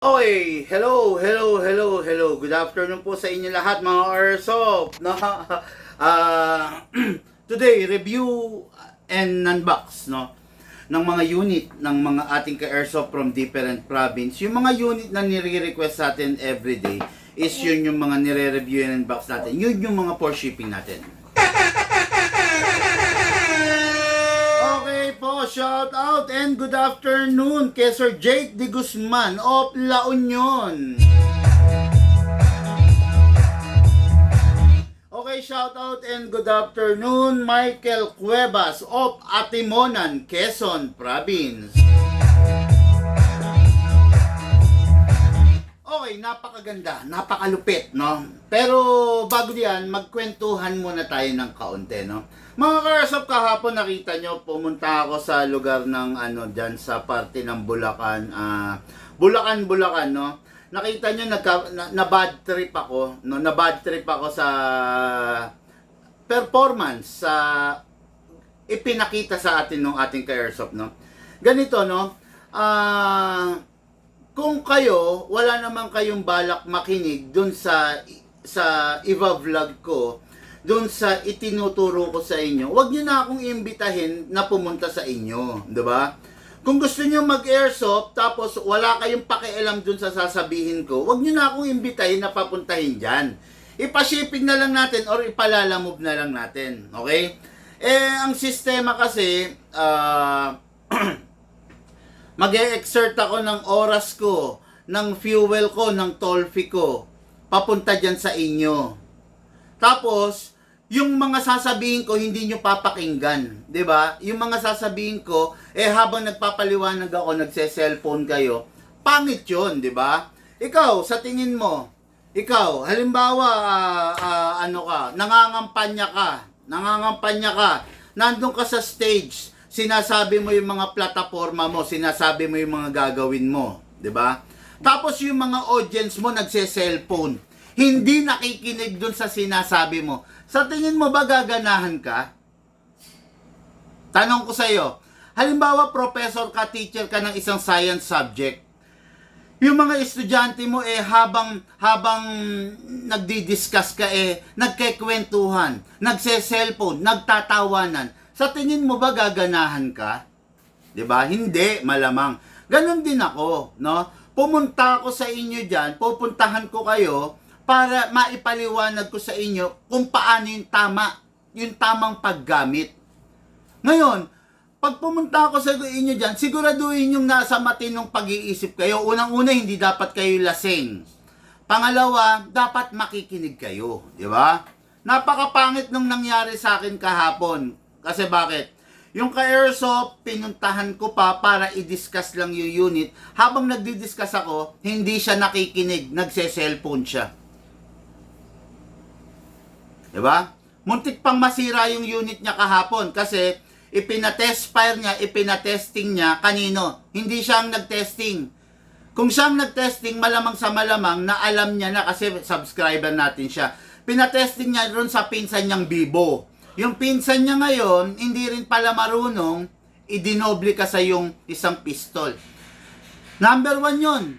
Okay, hello. Good afternoon po sa inyo lahat mga Airsoft. No? Today, review and unbox no, ng mga unit ng mga ating ka-Airsoft from different province. Yung mga unit na nire-request sa atin everyday is yun yung mga nire-review and unbox natin. Yun yung mga for shipping natin. Okay po, shout out and good afternoon kay Sir Jake De Guzman of La Union. Okay, shout out and good afternoon Michael Cuevas of Atimonan, Quezon Province. Okay, napakaganda, napakalupit, no? Pero bago diyan, magkwentuhan muna tayo ng kaunti, no? Mga ka-Airsoft, kahapon nakita nyo, pumunta ako sa lugar ng diyan sa parte ng Bulacan, Bulacan, no? Nakita nyo, na bad trip ako, no? Na bad trip ako sa performance, sa ipinakita sa atin ng ating ka-Airsoft, no? Ganito, no? Kung kayo, wala naman kayong balak makinig dun sa iba vlog ko, dun sa itinuturo ko sa inyo, wag niyo na akong imbitahin na pumunta sa inyo, 'di ba? Kung gusto niyo mag-airsoft tapos wala kayong pakialam dun sa sasabihin ko, wag niyo na akong imbitahin na papuntahin diyan. Ipa-shipping na lang natin or ipalalamove na lang natin, okay? Ang sistema kasi mag-e-exert ako ng oras ko, ng fuel ko, ng toll fee ko, papunta dyan sa inyo. Tapos, yung mga sasabihin ko, hindi nyo papakinggan. 'Di ba? Yung mga sasabihin ko, habang nagpapaliwanag ako, nagse-cellphone kayo, pangit yun, 'di ba? Ikaw, sa tingin mo, ikaw, halimbawa, nangangampanya ka, nandun ka sa stage, sinasabi mo yung mga plataforma mo, sinasabi mo yung mga gagawin mo, 'di ba? Tapos yung mga audience mo nagse-cellphone, hindi nakikinig dun sa sinasabi mo. Sa tingin mo ba gaganahan ka? Tanong ko sa iyo. Halimbawa, professor ka, teacher ka ng isang science subject. Yung mga estudyante mo habang nagdi-discuss ka nagkekwentuhan, nagse-cellphone, nagtatawanan. Sa tingin mo ba gaganahan ka? 'Di ba? Hindi, malamang. Ganon din ako, no? Pumunta ako sa inyo diyan, pupuntahan ko kayo para maipaliwanag ko sa inyo kung paano yung tamang paggamit. Ngayon, pag pumunta ako sa inyo diyan, siguraduhin yung nasa matinong pag-iisip kayo. Unang-una, hindi dapat kayo lasing. Pangalawa, dapat makikinig kayo, 'di ba? Napakapangit nung nangyari sa akin kahapon. Kasi bakit? Yung ka-Airsoft, pinuntahan ko pa para i-discuss lang yung unit. Habang nagdi-discuss ako, hindi siya nakikinig, nagse-cellphone siya. Diba? Muntik pang masira yung unit niya kahapon kasi ipinatest fire niya, ipinatesting niya kanino? Hindi siya ang nag-testing. Kung siya ang nag-testing, malamang sa malamang na alam niya na kasi subscriber natin siya. Pinatesting niya ron sa pinsan niyang Bibo. Yung pinsan niya ngayon, hindi rin pala marunong, idinoble ka sa yung isang pistol. Number 1 yun.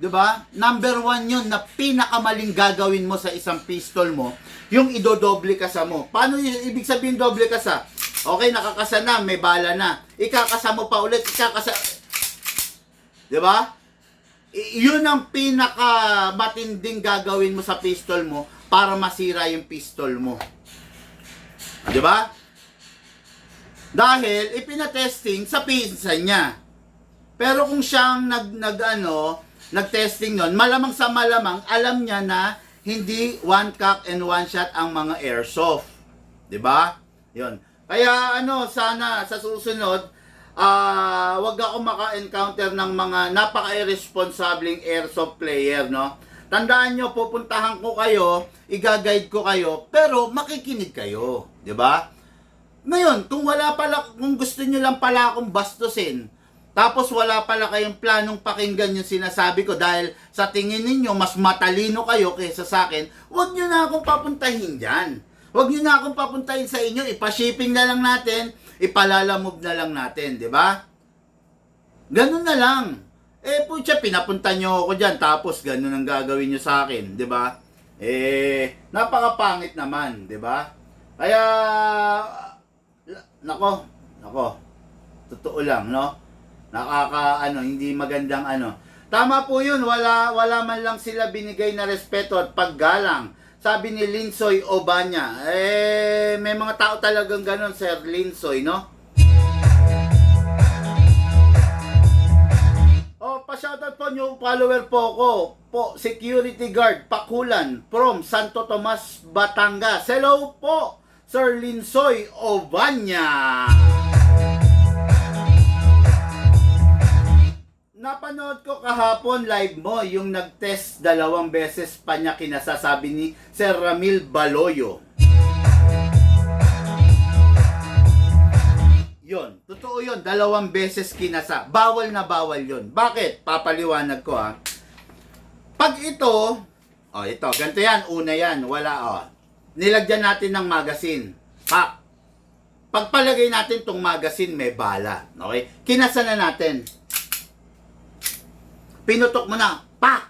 Diba? Number 1 yun na pinakamaling gagawin mo sa isang pistol mo, yung idodoble kasa mo. Paano yung ibig sabihin doble kasa? Okay, nakakasa na, may bala na. Ikakasa mo pa ulit, diba? Yun ang pinaka matinding gagawin mo sa pistol mo para masira yung pistol mo. 'Di ba? Dahil ipinatesting sa pinsan niya. Pero kung siyang nag-testing noon, malamang sa malamang alam niya na hindi one cock and one shot ang mga airsoft. 'Di ba? 'Yon. Kaya sana sa susunod wag ako maka-encounter ng mga napaka-irresponsibleng airsoft player, no? Tandaan nyo, pupuntahan ko kayo, i-guide ko kayo, pero makikinig kayo, 'di ba? Ngayon, kung gusto niyo lang pala akong bastusin, tapos wala pala kayong planong pakinggan yung sinasabi ko dahil sa tingin ninyo mas matalino kayo kaysa sa akin, huwag niyo na akong papuntahin diyan. Huwag niyo na akong papuntahin sa inyo, ipa-shipping na lang natin, ipalalamove na lang natin, 'di ba? Ganun na lang. Eh, putya, pinapunta nyo ako dyan, tapos ganun ang gagawin nyo sa akin, di ba? Eh, napakapangit naman, di ba? Kaya, nako, totoo lang, no? Hindi magandang Tama po yun, wala man lang sila binigay na respeto at paggalang. Sabi ni Linsoy Obanya, may mga tao talagang ganun, Sir Linsoy, no? Pa-shoutout po, new follower po ko. Po, security guard, Pakulan, from Santo Tomas, Batangas. Hello po, Sir Linsoy Obanya. Napanood ko kahapon live mo, yung nag-test 2 beses pa niya kinasasabi ni Sir Ramil Baloyo. Yon, totoo yon, 2 beses kinasa. Bawal na bawal yon. Bakit? Papaliwanag ko ha. Pag ito, ito, ganito yan, una yan, wala nilagyan natin ng magazine. Pak. Pagpalagay natin tong magazine may bala. Okay? Kinasa na natin. Pinutok mo na. Pak!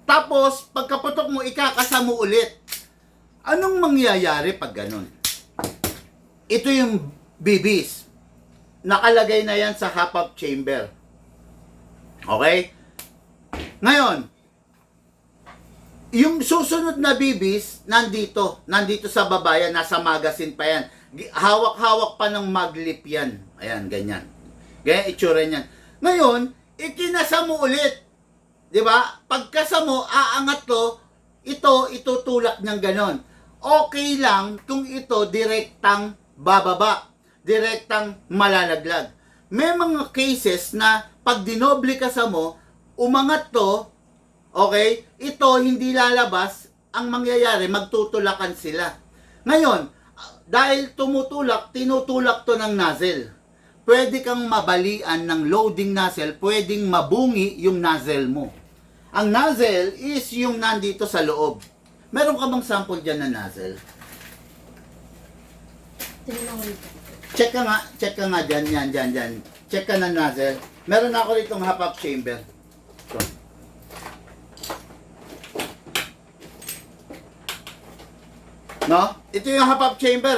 Tapos, pagkaputok mo, ikakasa mo ulit. Anong mangyayari pag ganun? Ito yung BBs. Nakalagay na yan sa half-up chamber. Okay? Ngayon, yung susunod na BBs, nandito sa babayan, nasa magazine pa yan. Hawak-hawak pa ng maglip yan. Ayan, ganyan. Ganyan, itsura niyan. Ngayon, ikinasa mo ulit. Di ba? Pagkasa mo, aangat to, ito, itutulak ng ganon. Okay lang kung ito direktang bababa, direktang malalaglag. May mga cases na pag dinoble kasa mo, umangat to, okay, ito hindi lalabas, ang mangyayari, magtutulakan sila. Ngayon, dahil tinutulak to ng nozzle. Pwede kang mabalian ng loading nozzle, pwedeng mabungi yung nozzle mo. Ang nozzle is yung nandito sa loob. Meron ka bang sample dyan na nozzle? Check ka nga dyan, yan. Check ka na nozzle. Meron ako ditong half-up chamber. So. No? Ito yung half-up chamber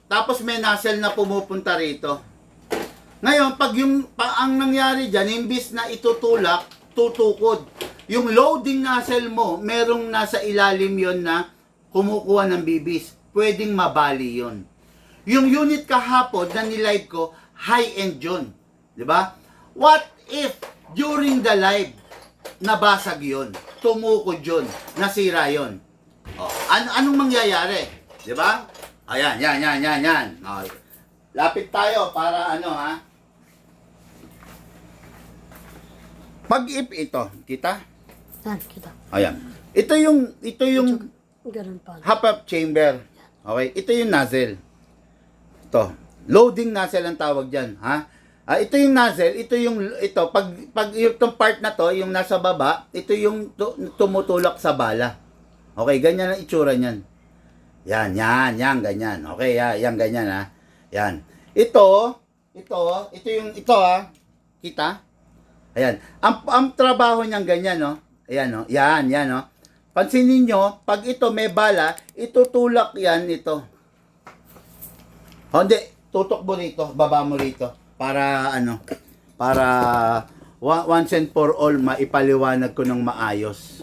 Tapos may nozzle na pumupunta rito. Ngayon, ang nangyari dyan, imbis na itutulak, tutukod. Yung loading nozzle mo, merong nasa ilalim yon na kumukuha ng bibis. Pwedeng mabali yon. Yung unit kahapon na nilive ko, high-end yun. Diba? What if during the live, nabasag yon, tumukod yon, nasira yon? Anong mangyayari? Diba? Ayan, yan. Lapit tayo para Pag-if ito, kita? Kita. Ayan. Ito yung Ganun pa. half-up chamber. Okay? Ito yung nozzle. Ito. Loading nozzle ang tawag dyan. Ha? Ito yung nozzle. Pag itong part na to, yung nasa baba, ito yung tumutulak sa bala. Okay? Ganyan ang itsura niyan. Yan, ganyan. Okay, yan, ganyan ha. Yan. Ito Kita? Ayan. Ang trabaho niyang ganyan, no? Ayan, no? Yan, no? Pansinin nyo, pag ito may bala, itutulak yan ito. Hindi, tutok mo rito, baba mo rito. Para once and for all, maipaliwanag ko ng maayos.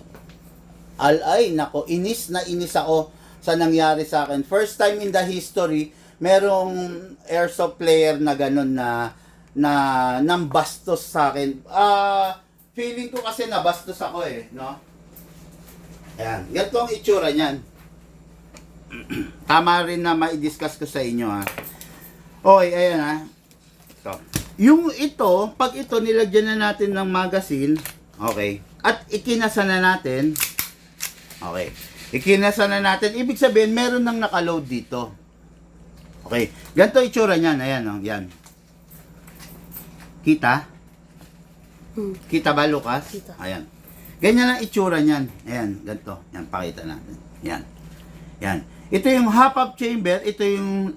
Nako, inis ako sa nangyari sa akin. First time in the history, merong airsoft player na ganun na nambastos sa akin. Feeling ko kasi nabastos ako no? Ayan, ganito ang itsura niyan. Tama rin na ma-discuss ko sa inyo Okay, ayan Ito. Pag ito nilagyan na natin ng magazine, okay, at ikinasa na natin, okay, ibig sabihin meron nang nakaload dito. Okay, ganito itsura niyan, ayan yan. Kita? Kita ba, Lucas? Kita. Ayan. Ganyan ang itsura niyan. Ayan, ganito. Yan, pakita natin. Yan. Ito yung half-up chamber, ito yung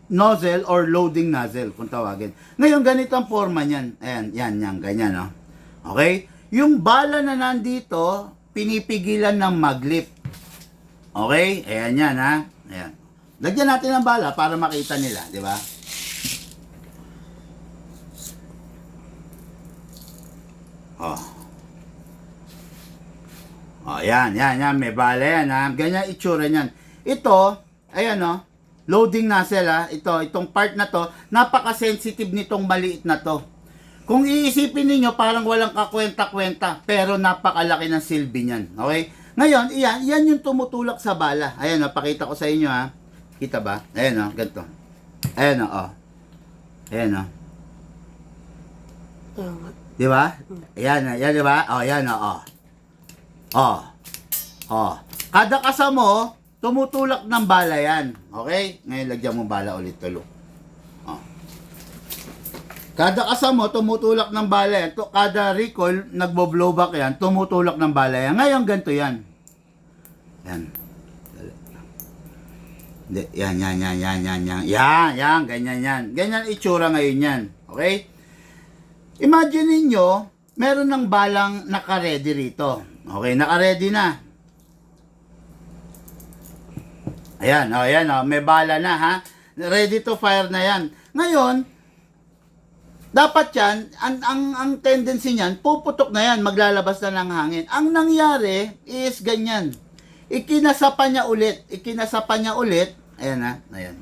nozzle or loading nozzle, kung tawagin. Ngayon, ganito ang forma niyan. Ayan, yan, ganyan, Okay? Yung bala na nandito, pinipigilan ng maglip. Okay? Ayan yan, ha? Ayan. Lagyan natin ng bala para makita nila, di ba? Oh. Oh, yan. May bala yan, ha? Ganyan itsura niyan. Ito, ayan, oh. Loading nozzle, ha? Itong part na to, napaka-sensitive nitong maliit na to. Kung iisipin niyo parang walang kakwenta-kwenta, pero napakalaki ng silbi niyan. Okay? Ngayon, yan yung tumutulak sa bala. Ayan, oh, pakita ko sa inyo, ha? Kita ba? Ayan, oh, ganito. Ayan, oh. Ayan, oh. Oo. Di ba? Ayan, di ba? Oh, yan, oh. Oh. Oh. Kada kasama, tumutulak ng bala yan. Okay? Ngayon, lagyan mo bala ulit tulo. Oh. Kada kasama, tumutulak ng bala yan. Kada recoil, nagbo-blowback yan, tumutulak ng bala yan. Ngayon, ganito yan. Yan. Yan. Yan, ganyan yan. Ganyan itsura ngayon yan. Okay? Imagine ninyo, meron ng balang naka-ready rito. Okay, naka-ready na. Ayan, may bala na, ha? Ready to fire na yan. Ngayon, dapat yan, ang tendency niyan, puputok na yan, maglalabas na ng hangin. Ang nangyari is ganyan. Ikinasapa niya ulit. Ayan, ha? Ayan.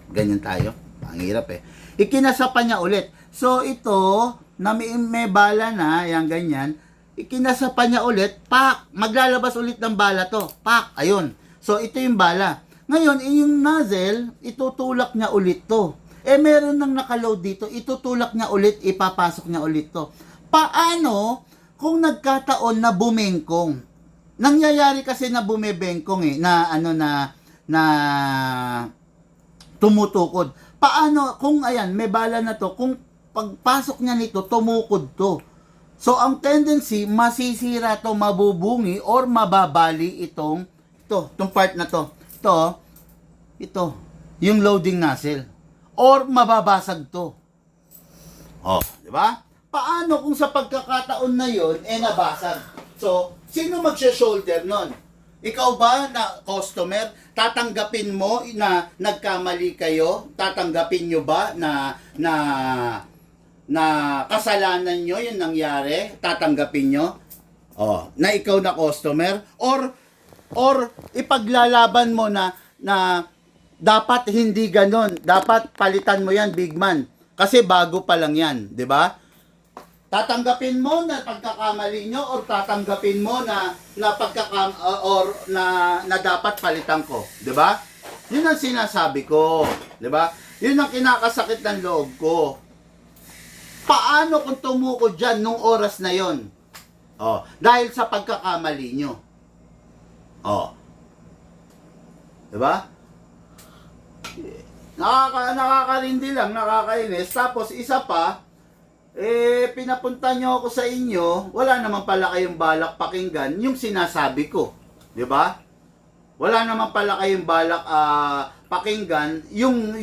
Ganyan tayo. Ang hirap, eh. Ikinasapa niya ulit. So, ito, na may bala na, yan, ganyan. Ikinasapa niya ulit, pak! Maglalabas ulit ng bala to. Pak! Ayun. So, ito yung bala. Ngayon, yung nozzle, itutulak niya ulit to. Meron nang nakaload dito, itutulak niya ulit, ipapasok niya ulit to. Paano kung nagkataon na bumengkong? Nangyayari kasi na bumebengkong, na tumutukod. Paano kung ayan, may bala na to, kung pagpasok niya nito, tumukod to. So, ang tendency, masisira to, mabubungi, or mababali itong part na to. Ito, yung loading nozzle. Or mababasag to. Oh, di ba? Paano kung sa pagkakataon na yon nabasag? So, sino magsha-shoulder nun? Ikaw ba na customer, tatanggapin mo na nagkamali kayo? Tatanggapin nyo ba na kasalanan nyo yung nangyari? Tatanggapin nyo? Oh, na ikaw na customer? Or ipaglalaban mo na dapat hindi ganon. Dapat palitan mo yan, big man. Kasi bago pa lang yan, di ba? Tatanggapin mo na pagkakamali nyo or tatanggapin mo na dapat palitan ko, di ba? Yun ang sinasabi ko, di ba? Yun ang kinakasakit ng loob ko. Paano kung tumukod dyan nung oras na yon? Oh, dahil sa pagkakamali nyo. Oh. Di ba? Nakakarindi lang, nakakainis. Tapos isa pa, pinapunta nyo ako sa inyo, wala naman pala kayong balak pakinggan yung sinasabi ko. Di ba? Wala naman pala kayong balak pakinggan yung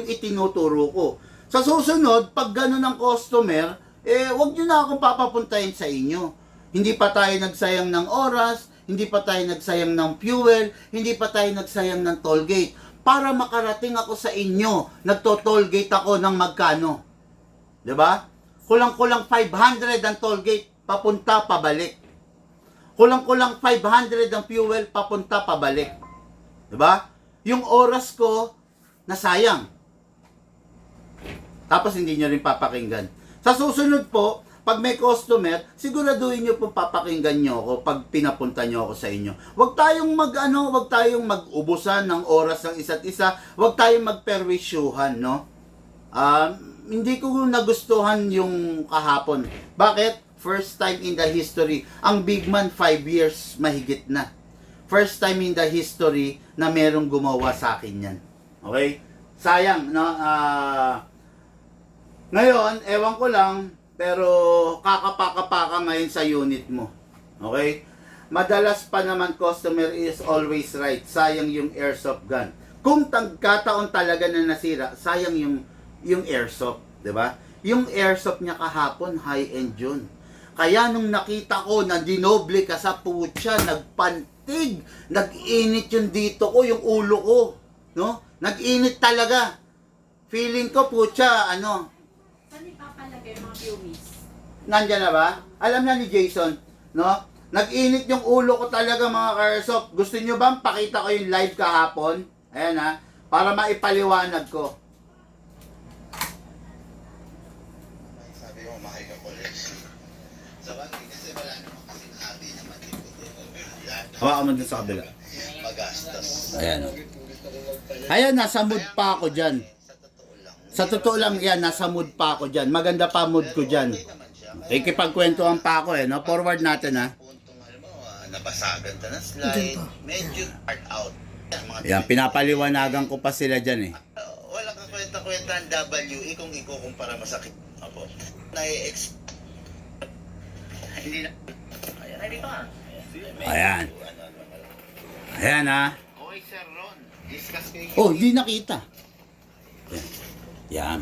itinuturo ko. Sa susunod, pag gano'n ang customer, wag nyo na akong papapuntahin sa inyo. Hindi pa tayo nagsayang ng oras, hindi pa tayo nagsayang ng fuel, hindi pa tayo nagsayang ng toll gate. Para makarating ako sa inyo, nagto-toll gate ako ng magkano? 'Di ba? Kulang-kulang 500 ang toll gate, papunta, pabalik. Kulang-kulang 500 ang fuel, papunta, pabalik. 'Di ba? Yung oras ko, nasayang. Tapos hindi nyo rin papakinggan. Sa susunod po, pag may customer, siguraduhin nyo po papakinggan nyo ako pag pinapunta nyo ako sa inyo. Huwag tayong huwag tayong mag-ubusan ng oras ng isa't isa. Huwag tayong magperwisyuhan, no? Hindi ko nagustuhan yung kahapon. Bakit? First time in the history. Ang big man, 5 years mahigit na. First time in the history na merong gumawa sa akin yan. Okay? Sayang, no? Ngayon, ewan ko lang, pero kakapaka-paka ngayon sa unit mo. Okay? Madalas pa naman customer is always right. Sayang yung airsoft gun. Kung kataon talaga na nasira, sayang yung airsoft, 'di ba? Yung airsoft niya kahapon, high-end yun. Kaya nung nakita ko na dinoble ka sa putya, nagpantig, nag-init yung dito ko, yung ulo ko, no? Nag-init talaga. Feeling ko putya, ano, Saan ipapalagay yung mga viewers? nandyan na ba? Alam na ni Jason, no? Nag-init yung ulo ko talaga mga ka-airsoft. Gusto nyo bang pakita ko yung live kahapon? Ayan ha, para maipaliwanag ko. Sabi mo, mahal ka college. Sa bagay, kasi wala naman kasing hobby naman dito. Hawakan mo dun sa kabila. Magastos. Ayan o. Ayan, nasa mood pa ako dyan. Sa totoo lang, Sa totoo lang yan, nasa mood pa ako dyan. Maganda pa mood ko dyan. okay naman siya. Ikipagkwentuhan pa ako no? Forward natin ha. Puntong, alam mo, nabasagan ka ng slide, medyo art out. Yan, pinapaliwanagan ko pa sila dyan eh. Wala kang kwenta-kwentaan WE kung ikukumpara masakit. Apo. Hindi na. Ayan, hindi pa. Ayan. Ayan ha. Okay, Sir Ron. Discuss kayo. Oh, hindi nakita. Yan.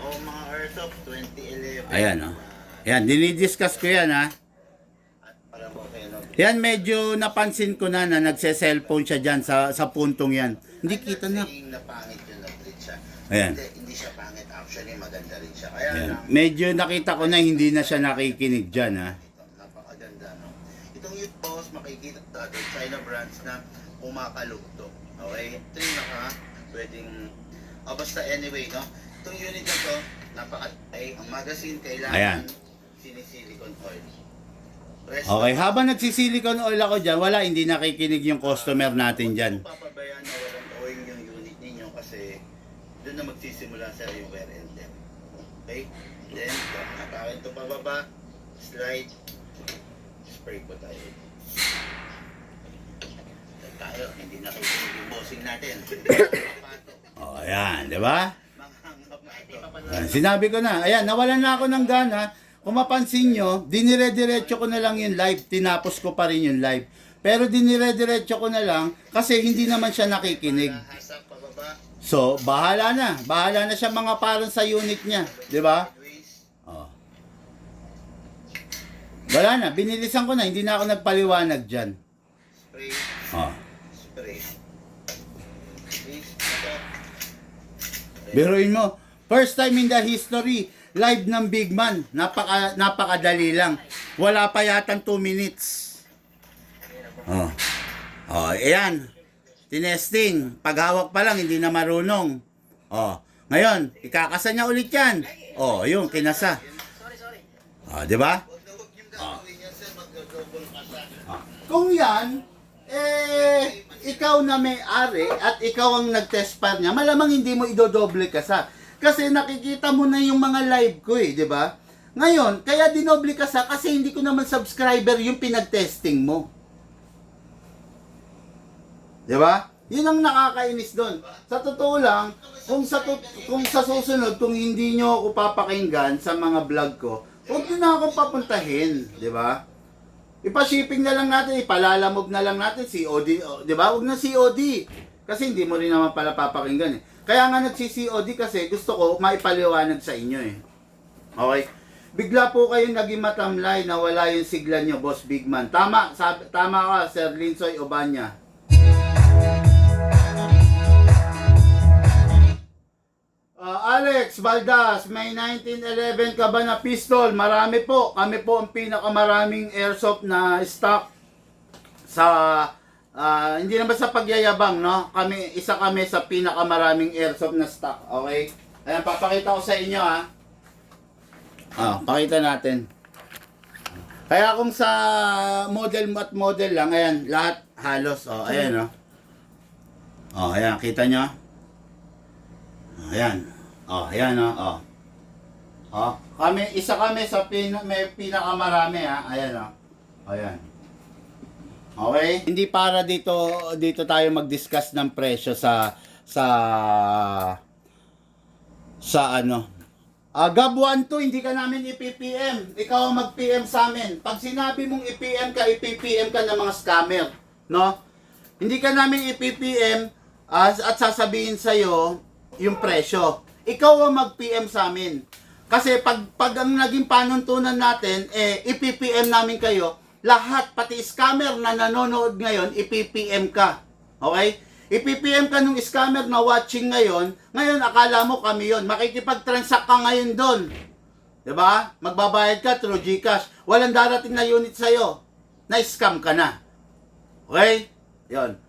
Oh, mga Airsoft 2011. Ayan o. Yan, dinidiscuss ko yan ha. At para mo kayo, no? Yan, medyo napansin ko na nagse-cellphone siya dyan sa puntong yan. Hindi kita na. Saying na pangit yun ang treat siya. Ayan. Hindi siya pangit. Actually, maganda rin siya. Kaya Ayan. lang, Medyo nakita ko na hindi na siya nakikinig dyan ha. ito, napakaganda, no? Itong youth boss, makikita natin, China brands na kumakalugto. Okay? Ito yung pwedeng, basta anyway, no? Itong unit na to, ang magazine kailangan Ayan. sinisilicon oil. Rest Okay, habang nagsisilicon oil ako dyan, wala, hindi nakikinig yung customer natin dyan. Huwag mo papabayaan na walang oil yung unit ninyo kasi doon na magsisimula sa yung wear and tear. Okay? Then, nakakin ito pababa, slide, spray po tayo. Tayo, hindi nakikinig yung bossing natin. Oh, ayan, di ba? Mga Ayan, sinabi ko na, ayan, nawalan na ako ng gana. Kung mapansin nyo, dinire-diretso ko na lang yung live, tinapos ko pa rin yung live. Pero dinire-diretso ko na lang kasi hindi naman siya nakikinig. hasak pababa, So, bahala na. Bahala na siya mga parang sa unit niya. Di ba? sideways, Oh. Wala na, binilisan ko na, hindi na ako nagpaliwanag dyan. spray, Oh. spray. Spray, stop. Biruin mo, first time in the history, live ng Big Man. Napakadali lang. Wala pa yatang 2 minutes. Oh. Oh, ayan. Tinesting. Paghawak pa lang, hindi na marunong. Oh. Ngayon, ikakasa niya ulit yan. Oh, yun, kinasa. Oh, di ba? Huwag na huwag yung gagawin yan, sir, mag-double kasa. Kung yan, ikaw na may-ari at ikaw ang nag-test file niya, malamang hindi mo idodoble kasa. Kasi nakikita mo na yung mga live ko di ba? Ngayon, kaya dinoble kasa kasi hindi ko naman subscriber yung pinag-testing mo. Di ba? Yun ang nakakainis doon. Sa totoo lang, kung sa susunod, kung hindi nyo ako papakinggan sa mga vlog ko, huwag nyo na akong papuntahin. Di ba? Ipa-shipping na lang natin, ipalalamog na lang natin, COD, di ba? Huwag na COD. Kasi hindi mo rin naman pala papakinggan Kaya nga nagsi-COD kasi gusto ko maipaliwanag sa inyo Okay? Bigla po kayo naging matamlay na wala yung sigla nyo, Boss Big Man. Tama ka, Sir Linsoy Obanya. Alex Baldas, may 1911 ka ba na pistol? Marami po. Kami po ang pinakamaraming airsoft na stock sa hindi naman sa pagyayabang, no? Isa kami sa pinakamaraming airsoft na stock, okay? Ayan, papakita ko sa inyo, ha. Pakita natin. Kaya kung sa model at model lang, ayan, lahat halos, ayan, ayan, kita nyo? Ayan. Ayan, isa kami sa may pinakamarami, ha. Ayan, Ayan. Okay? Hindi para dito tayo mag-discuss ng presyo sa ano. Gab 1-2, hindi ka namin i-PPM. Ikaw ang mag-PM sa amin. Pag sinabi mong i-PM ka ng mga scammer, no? Hindi ka namin i-PPM at sasabihin sa'yo yung presyo. Ikaw ang mag-PM sa amin. Kasi pag ang naging panuntunan natin, ipipm namin kayo, lahat, pati scammer na nanonood ngayon, ipipm ka. Okay? Ipipm ka nung scammer na watching ngayon akala mo kami yon, makikipag-transact ka ngayon doon. Diba? Magbabayad ka through GCash. Walang darating na unit sa'yo. Na-scam ka na. Okay? Yon.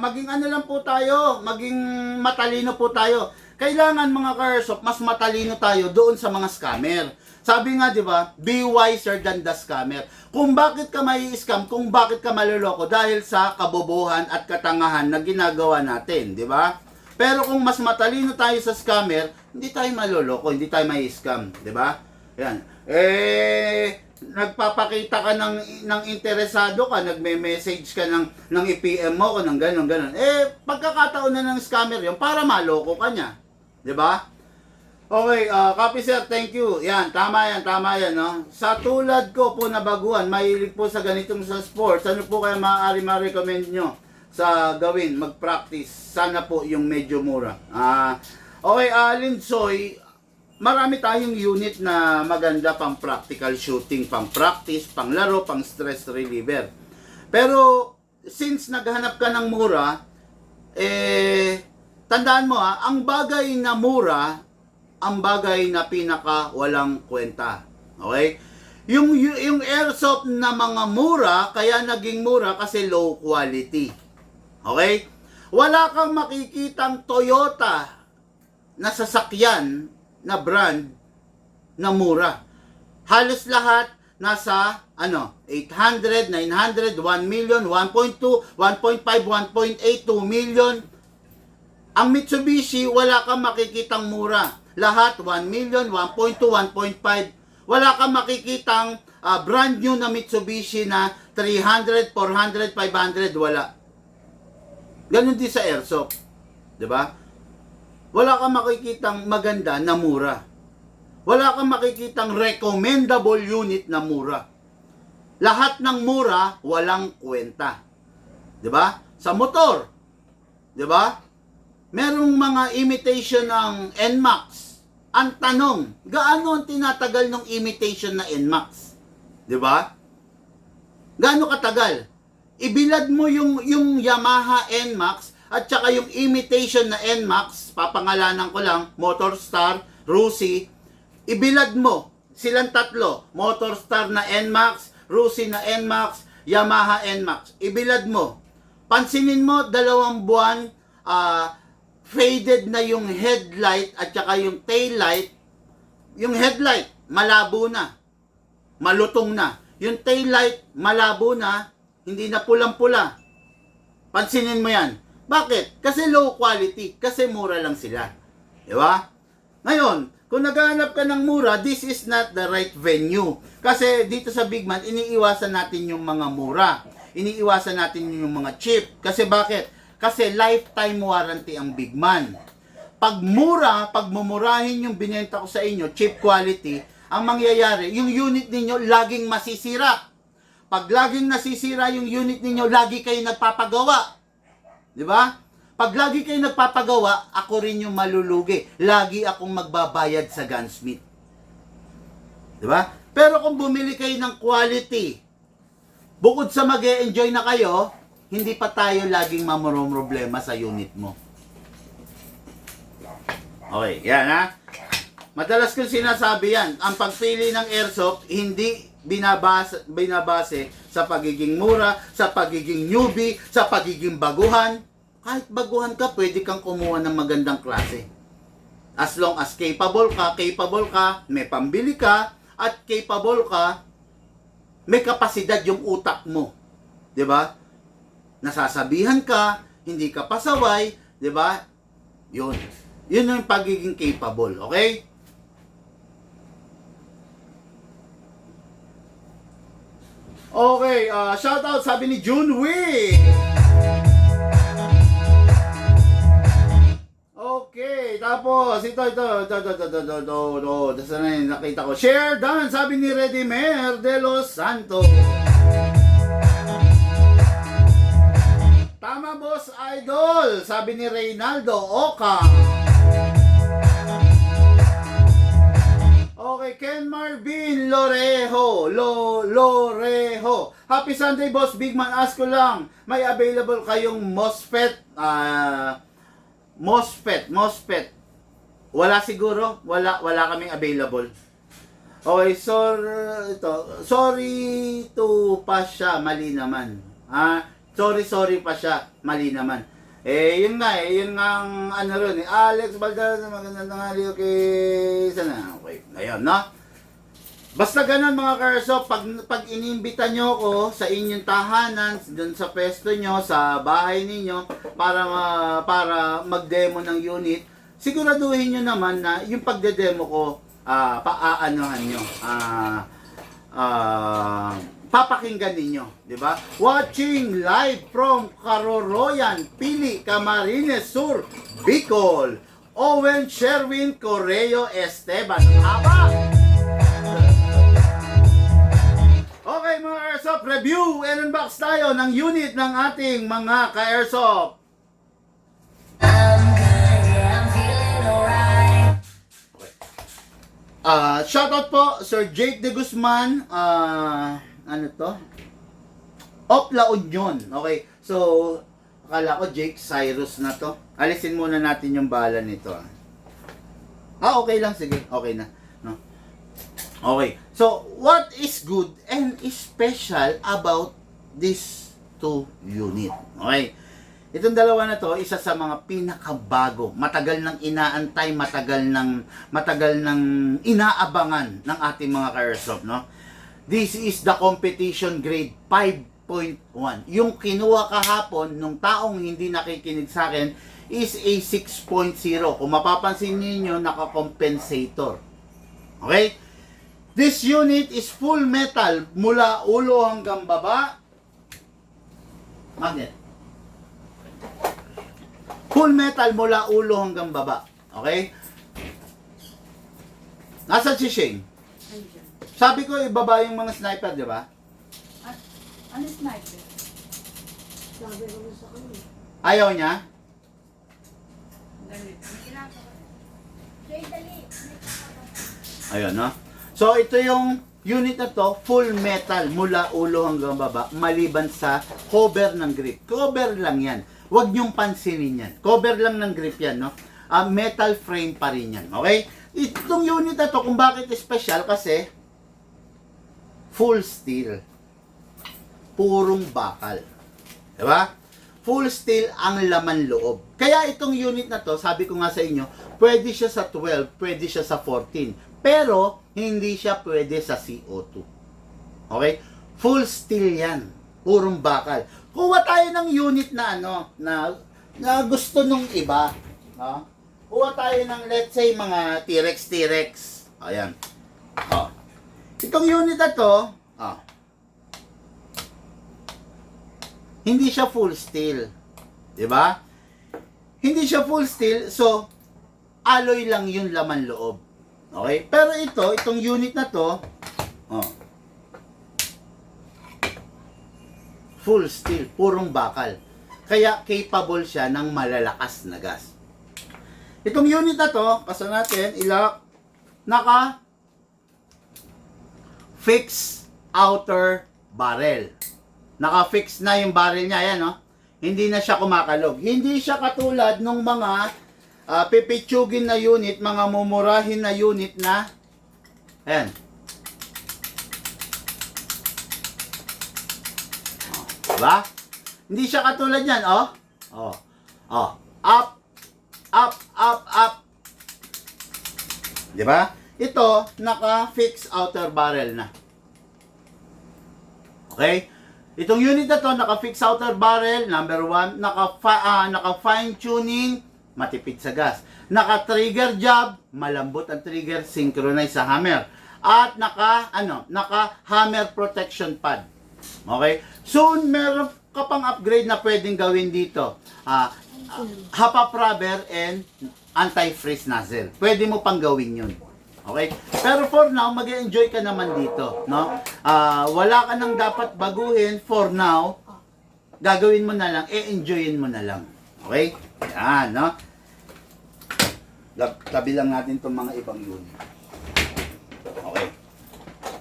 Maging ano lang po tayo, maging matalino po tayo. Kailangan mga ka-airsoft, mas matalino tayo doon sa mga scammer. Sabi nga, di ba, be wiser than the scammer. Kung bakit ka may scam, kung bakit ka maluloko, dahil sa kabobohan at katangahan na ginagawa natin, di ba? Pero kung mas matalino tayo sa scammer, hindi tayo maluloko, hindi tayo may scam, di ba? Yan. Nagpapakita ka ng interesado ka, nagme-message ka ng IPM mo o ng gano'n. Pagkakataon na ng scammer yun, para maloko ka niya. Diba? Okay, copy sir, thank you. Yan, tama yan, no? Sa tulad ko po na baguhan, mahilig po sa ganitong sa sports, ano po kaya maaari ma-recommend nyo sa gawin, mag-practice? Sana po yung medyo mura. Okay, Linsoy, marami tayong unit na maganda pang practical shooting, pang practice, pang laro, pang stress reliever. Pero, since naghanap ka ng mura, tandaan mo ang bagay na mura, ang bagay na pinaka walang kwenta. Okay? Yung airsoft na mga mura, kaya naging mura kasi low quality. Okay? Wala kang makikitang Toyota na sasakyan na brand na mura. Halos lahat nasa 800, 900, 1 million, 1.2, 1.5, 1.8, 2 million. Ang Mitsubishi, wala kang makikitang mura. Lahat 1 million, 1.2, 1.5. Wala kang makikitang brand new na Mitsubishi na 300, 400, 500, wala. Ganun din sa airsoft. 'Di ba? Wala kang makikitang maganda na mura. Wala kang makikitang recommendable unit na mura. Lahat ng mura, walang kwenta. 'Di ba? Sa motor, 'di ba? Merong mga imitation ng NMAX. Ang tanong, gaano ang tinatagal ng imitation na NMAX? 'Di ba? Gaano katagal? Ibilad mo yung Yamaha NMAX at saka yung imitation na NMAX, papangalanan ko lang, Motorstar, Rusi, ibilad mo silang tatlo, Motorstar na NMAX, Rusi na NMAX, Yamaha NMAX, ibilad mo. Pansinin mo, 2 buwan, faded na yung headlight at saka yung taillight. Yung headlight, malabo na, malutong na. Yung taillight, malabo na, hindi na pulang-pula. Pansinin mo yan. Bakit? Kasi low quality. Kasi mura lang sila. Di ba? Ngayon, kung naghahanap ka ng mura, this is not the right venue. Kasi dito sa Big Man, iniiwasan natin yung mga mura. Iniiwasan natin yung mga cheap. Kasi bakit? Kasi lifetime warranty ang Big Man. Pag mura, pag mumurahin yung binenta ko sa inyo, cheap quality, ang mangyayari, yung unit ninyo laging masisira. Pag laging nasisira yung unit ninyo, lagi kayo nagpapagawa. Di ba? Pag lagi kayo nagpapagawa, ako rin yung malulugi. Lagi akong magbabayad sa gunsmith. Di ba? Pero kung bumili kayo ng quality, bukod sa mag-e-enjoy na kayo, hindi pa tayo laging mamroblema sa unit mo. Okay, yan ha. Madalas kong sinasabi yan, ang pagpili ng airsoft, hindi binabase sa pagiging mura, sa pagiging newbie, sa pagiging baguhan. Kahit baguhan ka, pwede kang kumuha ng magandang klase. As long as capable ka, may pambili ka, at capable ka, may kapasidad yung utak mo. 'Di ba? Nasasabihan ka, hindi ka pasaway, 'di ba? Yun yung pagiging capable, okay? Okay, shout out sabi ni Junwee. Okay, tapos ito, saan na yun, nakita ko. Share done, sabi ni Redimer de los Santos. Tama boss idol, sabi ni Reynaldo Oka. Okay, Ken Marvin Loreho. Happy Sunday, Boss Big Man. Ask ko lang, may available kayong MOSFET? MOSFET. Wala siguro. Wala kaming available. Okay, sorry to pa siya, mali naman. Sorry pa siya, mali naman. Yun ang ano ron Alex Baldas, magandang tanghali, okay, sana, okay, ngayon, no? Basta ganun mga karso, pag inimbita nyo ko sa inyong tahanan, dun sa pwesto nyo, sa bahay ninyo, para mag-demo ng unit, siguraduhin nyo naman na yung pagde-demo ko, paaanohan nyo, papakinggan ninyo, di ba? Watching live from Caroroyan, Pili, Camarines Sur, Bicol. Owen Sherwin Correo Esteban. Aba! Okay mga Airsoft, review and unbox tayo ng unit ng ating mga ka-Airsoft. Shoutout po Sir Jake De Guzman, ano to? Of La Union. Okay. So, akala ko Jake Cyrus na to. Alisin muna natin yung bala nito. Okay lang. Sige. Okay na. No? Okay. So, what is good and special about these two unit? Okay. Itong dalawa na to, isa sa mga pinakabago. Matagal nang inaantay, matagal nang inaabangan ng ating mga ka-Airsoft, no? This is the competition grade 5.1. Yung kinuha kahapon nung taong hindi nakikinig sa akin is a 6.0. Kung mapapansin niyo, naka-compensator. Okay? This unit is full metal mula ulo hanggang baba. Magnet. Full metal mula ulo hanggang baba. Okay? Nasaan si Shane? Andiyan. Sabi ko, ibaba yung mga sniper, di ba? Ano sniper? Sabi ko na sa kanya. Ayaw niya? Ayun, no? So, ito yung unit na to, full metal, mula ulo hanggang baba, maliban sa cover ng grip. Cover lang yan. Huwag niyong pansinin yan. Cover lang ng grip yan, no? Metal frame pa rin yan, okay? Itong unit na to, kung bakit special, kasi full steel. Purong bakal. Diba? Full steel ang laman loob. Kaya itong unit na to, sabi ko nga sa inyo, pwede siya sa 12, pwede siya sa 14. Pero, hindi siya pwede sa CO2. Okay? Full steel yan. Purong bakal. Kuha tayo ng unit na na gusto nung iba. No? Kuha tayo ng, let's say, mga T-Rex. Ayan. Itong unit na to, hindi siya full steel. Diba? Hindi siya full steel, so, alloy lang yung laman loob. Okay? Pero itong unit na to, full steel, purong bakal. Kaya capable siya ng malalakas na gas. Itong unit na to, paso natin, ilak, naka fixed outer barrel. Naka-fix na yung barrel niya, ayan, no? Hindi na siya kumakalog. Hindi siya katulad ng mga pipitsugin na unit, mga mumurahin na unit na, ayan. Diba? Hindi siya katulad yan, up. Diba? Ito, naka-fix outer barrel na. Okay? Itong unit na to, naka-fix outer barrel, number 1, naka-fine tuning, matipid sa gas. Naka-trigger job, malambot ang trigger, synchronize sa hammer. At naka-hammer protection pad. Okay? Soon, meron ka pang upgrade na pwedeng gawin dito. Half-up rubber and anti-freeze nozzle. Pwede mo pang gawin yun. Okay? Pero for now, mag-enjoy ka naman dito, no? Wala ka nang dapat baguhin for now. Gagawin mo na lang, enjoyin mo na lang. Okay? Yan, no? Tabi lang natin itong mga ibang unit.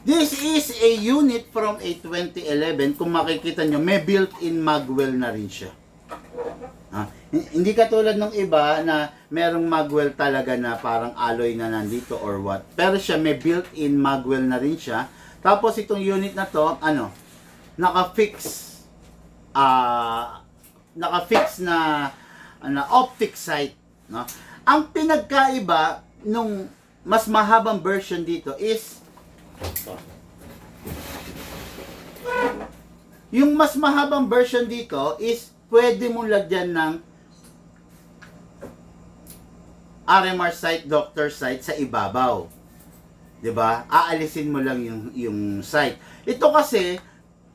This is a unit from a 2011. Kung makikita nyo, may built-in magwell na rin siya. Hindi katulad ng iba na merong magwell talaga na parang alloy na nandito or what. Pero siya may built-in magwell na rin siya. Tapos itong unit na to, naka-fix na optic sight, no? Ang pinagkaiba nung mas mahabang version dito is yung mas mahabang version dito is pwede mong lagyan ng RMR sight, doctor sight sa ibabaw. 'Di ba? Aalisin mo lang yung sight. Ito kasi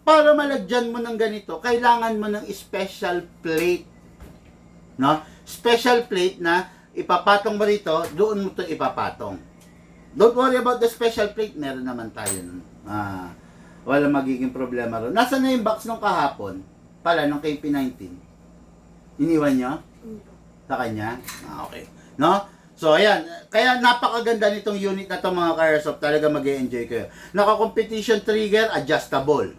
para malagyan mo ng ganito, kailangan mo ng special plate. No? Special plate na ipapatong mo rito, doon mo 'to ipapatong. Don't worry about the special plate, meron naman tayo nun. Wala magiging problema ron. Nasaan na yung box nung kahapon? Pala, nung KP19? Iniwan nyo? Sa kanya? Okay. No? So, ayan. Kaya napakaganda nitong unit na to mga ka-airsoft. Talaga mag-e-enjoy kayo. Naka-competition trigger, adjustable.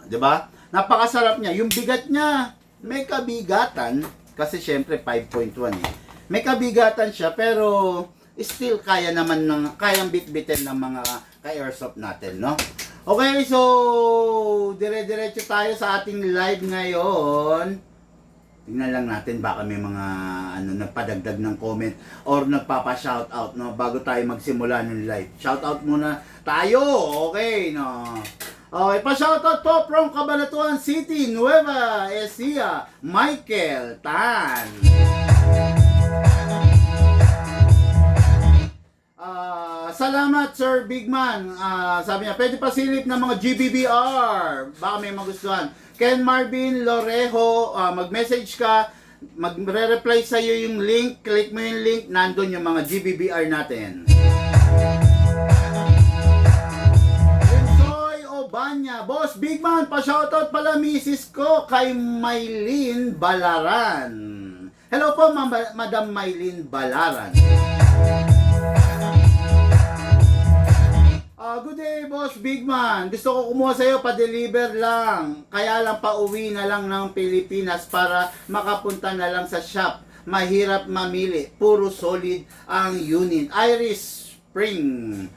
Diba? Napakasarap niya. Yung bigat niya, may kabigatan. Kasi syempre, 5.1 eh. May kabigatan siya, pero still kaya naman kayang bitbitin ng mga ka-airsoft natin, no? Okay, so dire-diretso tayo sa ating live ngayon. Tingnan lang natin baka may mga nagpadagdag ng comment or nagpapa-shoutout, no, bago tayo magsimula ng live. Shoutout muna tayo. Okay, no. Okay, pa-shoutout po from Cabanatuan City, Nueva Ecija, Michael Tan. Salamat Sir Bigman. Sabi niya, pwede pa silip ng mga GBBR. Baka may magustuhan. Ken Marvin Lorejo, mag-message ka, magre-reply sa iyo yung link, click mo yung link, nandun yung mga GBBR natin. Ensoy Obanya, Boss Bigman, pa-shoutout pala misis ko kay Maylin Balaran. Hello po, Madam Maylin Balaran. Good day, Boss Bigman. Gusto ko kumuha sa'yo, pa-deliver lang. Kaya lang pauwi na lang ng Pilipinas para makapunta na lang sa shop. Mahirap mamili. Puro solid ang unit. Iris Spring.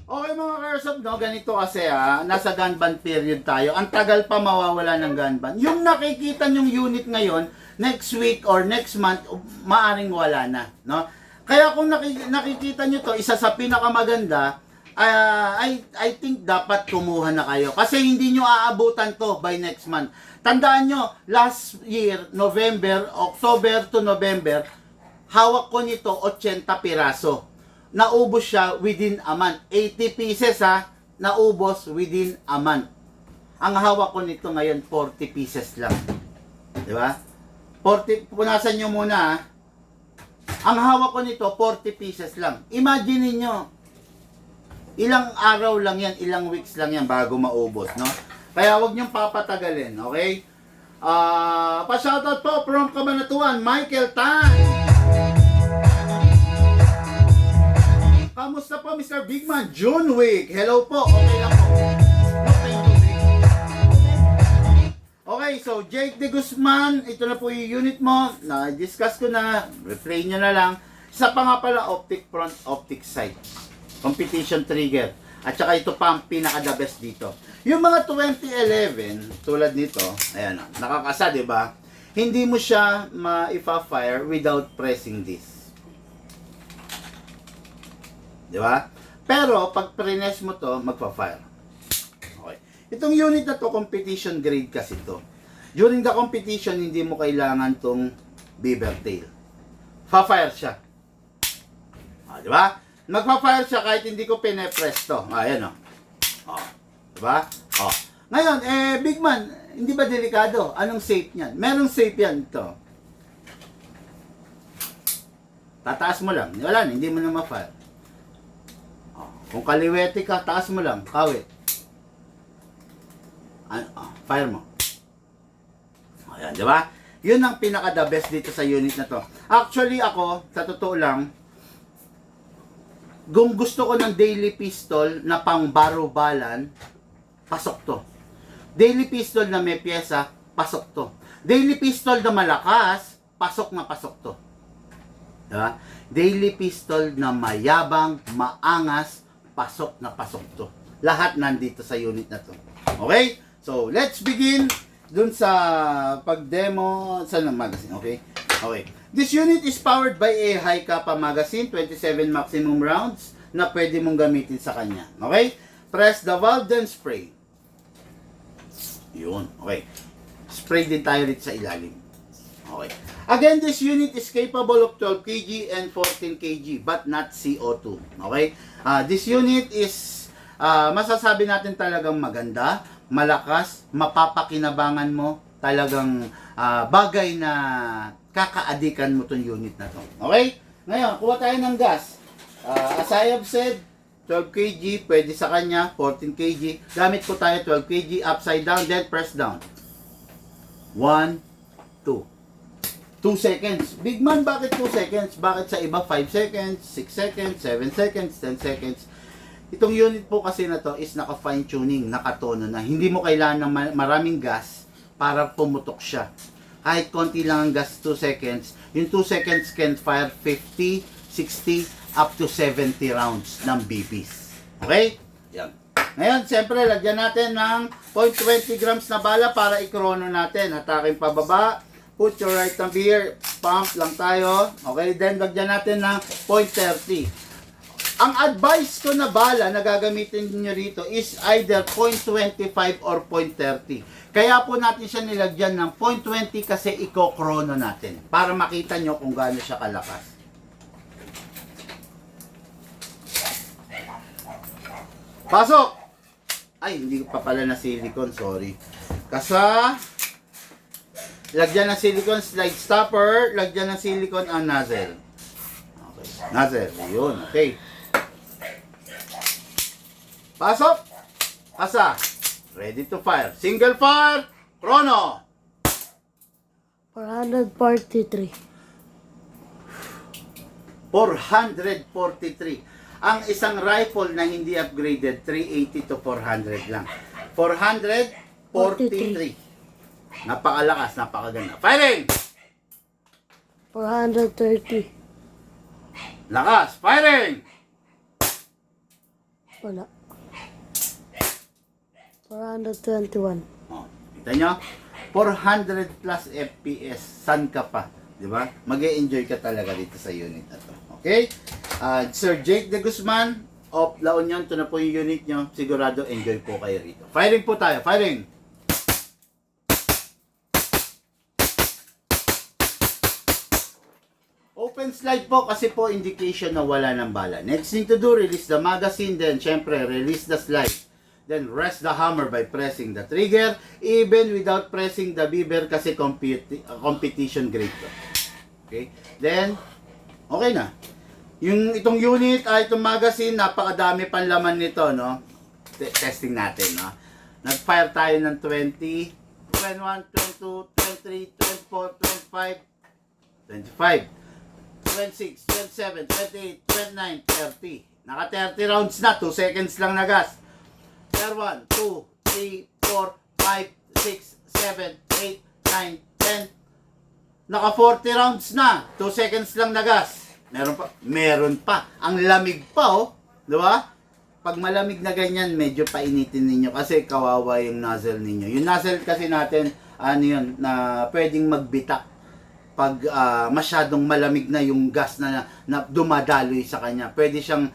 Okay mga ka-airsoft, no? Ganito kasi nasa gun ban period tayo. Ang tagal pa mawawala ng gun ban. Yung nakikita nyong unit ngayon, next week or next month, maaring wala na, no? Kaya kung nakikita nyo to, isa sa pinakamaganda, I think dapat kumuha na kayo. Kasi hindi nyo aabutan to by next month. Tandaan nyo, last year, October to November, hawak ko nito 80 piraso. Naubos siya within a month. 80 pieces naubos within a month. Ang hawak ko nito ngayon, 40 pieces lang. Diba? 40, punasan nyo muna Ang hawak ko nito, 40 pieces lang. Imagine niyo, ilang araw lang yan, ilang weeks lang yan bago maubos, no? Kaya wag niyong papatagalin, okay? Pa-shoutout po from Cabanatuan, Michael Tan. Kamusta po, Mr. Bigman? June week. Hello po. Okay lang po. Okay, so Jake De Guzman, ito na po yung unit mo. Na-discuss ko na. Replay nyo na lang. Isa pa nga pala, optic front, optic side. Competition trigger. At saka ito pa ang pinaka-the best dito. Yung mga 2011, tulad nito, ayan, nakakasa, di ba? Hindi mo siya ma-fire without pressing this. Di ba? Pero, pag press mo to, magpa-fire. Okay. Itong unit na to, competition grade kasi to. During the competition, hindi mo kailangan tong beaver tail. Pa-fire siya. Di ba? Magpa-fire siya kahit hindi ko pine-press to. Ayan o. Diba? Ngayon, Big Man, hindi ba delikado? Anong safe niyan? Merong safe yan ito. Tataas mo lang. Wala na, hindi mo na ma-fire. Kung kaliwete ka, taas mo lang. Kawit. Fire mo. Ayan, diba? Yun ang pinaka-the best dito sa unit na to. Actually, ako, sa totoo lang, Kung gusto ko ng daily pistol na pang barubalan, pasok to. Daily pistol na may pyesa, pasok to. Daily pistol na malakas, pasok na pasok to. Diba? Daily pistol na mayabang, maangas, pasok na pasok to. Lahat nandito sa unit na to. Okay? So, let's begin dun sa pag-demo sa magazine. Okay? Okay. This unit is powered by a high kappa magazine, 27 maximum rounds na pwede mong gamitin sa kanya. Okay? Press the valve, then spray. Yun. Okay. Spray din tayo dito sa ilalim. Okay. Again, this unit is capable of 12 kg and 14 kg, but not CO2. Okay? This unit is, masasabi natin talagang maganda, malakas, mapapakinabangan mo, talagang bagay na kakaadikan mo tong unit na to. Okay? Ngayon, kuha tayo ng gas. As I have said, 12 kg, pwede sa kanya, 14 kg. Gamit ko tayo 12 kg, upside down, then press down. 1, 2. 2 seconds. Big man, bakit 2 seconds? Bakit sa iba 5 seconds, 6 seconds, 7 seconds, 10 seconds? Itong unit po kasi na to is naka fine tuning, nakatono na. Hindi mo kailangan ng maraming gas para pumutok siya. Kahit konti lang ang gas, 2 seconds. Yung 2 seconds can fire 50, 60, up to 70 rounds ng BPs. Okay? Yan. Ngayon, siyempre, lagyan natin ng 0.20 grams na bala para ikrono natin. Atakin pababa. Put your right thumb here. Pump lang tayo. Okay, then lagyan natin ng 0.30. Ang advice ko na bala na gagamitin niyo rito is either 0.25 or 0.30. Kaya po natin siya nilagyan ng 0.20 kasi ikokrono natin para makita nyo kung gaano siya kalakas. Pasok! Ay, hindi pa pala na silicone, sorry. Kasa, lagyan ng silicone slide stopper, lagyan ng silicone ang nozzle. Okay, nozzle, yun, okay. Pasok! Asa! Ready to fire. Single fire! Chrono! 443. 443. Ang isang rifle na hindi upgraded, 380 to 400 lang. 443. Napakalakas, napakaganda. Firing! 430. Lakas! Firing! Wala. 421. Oh, kita nyo? 400 plus FPS. San ka pa? Di ba? Mag-e-enjoy ka talaga dito sa unit na to. Okay? Sir Jake de Guzman of La Union, ito na po yung unit nyo. Sigurado enjoy po kayo rito. Firing po tayo. Firing! Open slide po kasi po indication na wala ng bala. Next thing to do, release the magazine. Then, syempre, release the slide. Then, rest the hammer by pressing the trigger. Even without pressing the beaver kasi competition grade to. Okay? Then, okay na. Itong unit, itong magazine, napakadami pang laman nito, no? Testing natin, no? Nag-fire tayo ng 20, 21, 22, 23, 24, 25, 26, 27, 28, 29, 30. Naka 30 rounds na, 2 seconds lang na gas. There 1, 2, 3, 4, 5, 6, 7, 8, 9, 10. Naka 40 rounds na, 2 seconds lang na gas. Meron pa. Ang lamig pa, oh. Di ba? Pag malamig na ganyan, medyo painitin ninyo kasi kawawa yung nozzle ninyo. Yung nozzle kasi natin, ano yun, na pwedeng magbitak pag masyadong malamig na yung gas na dumadaloy sa kanya. Pwede siyang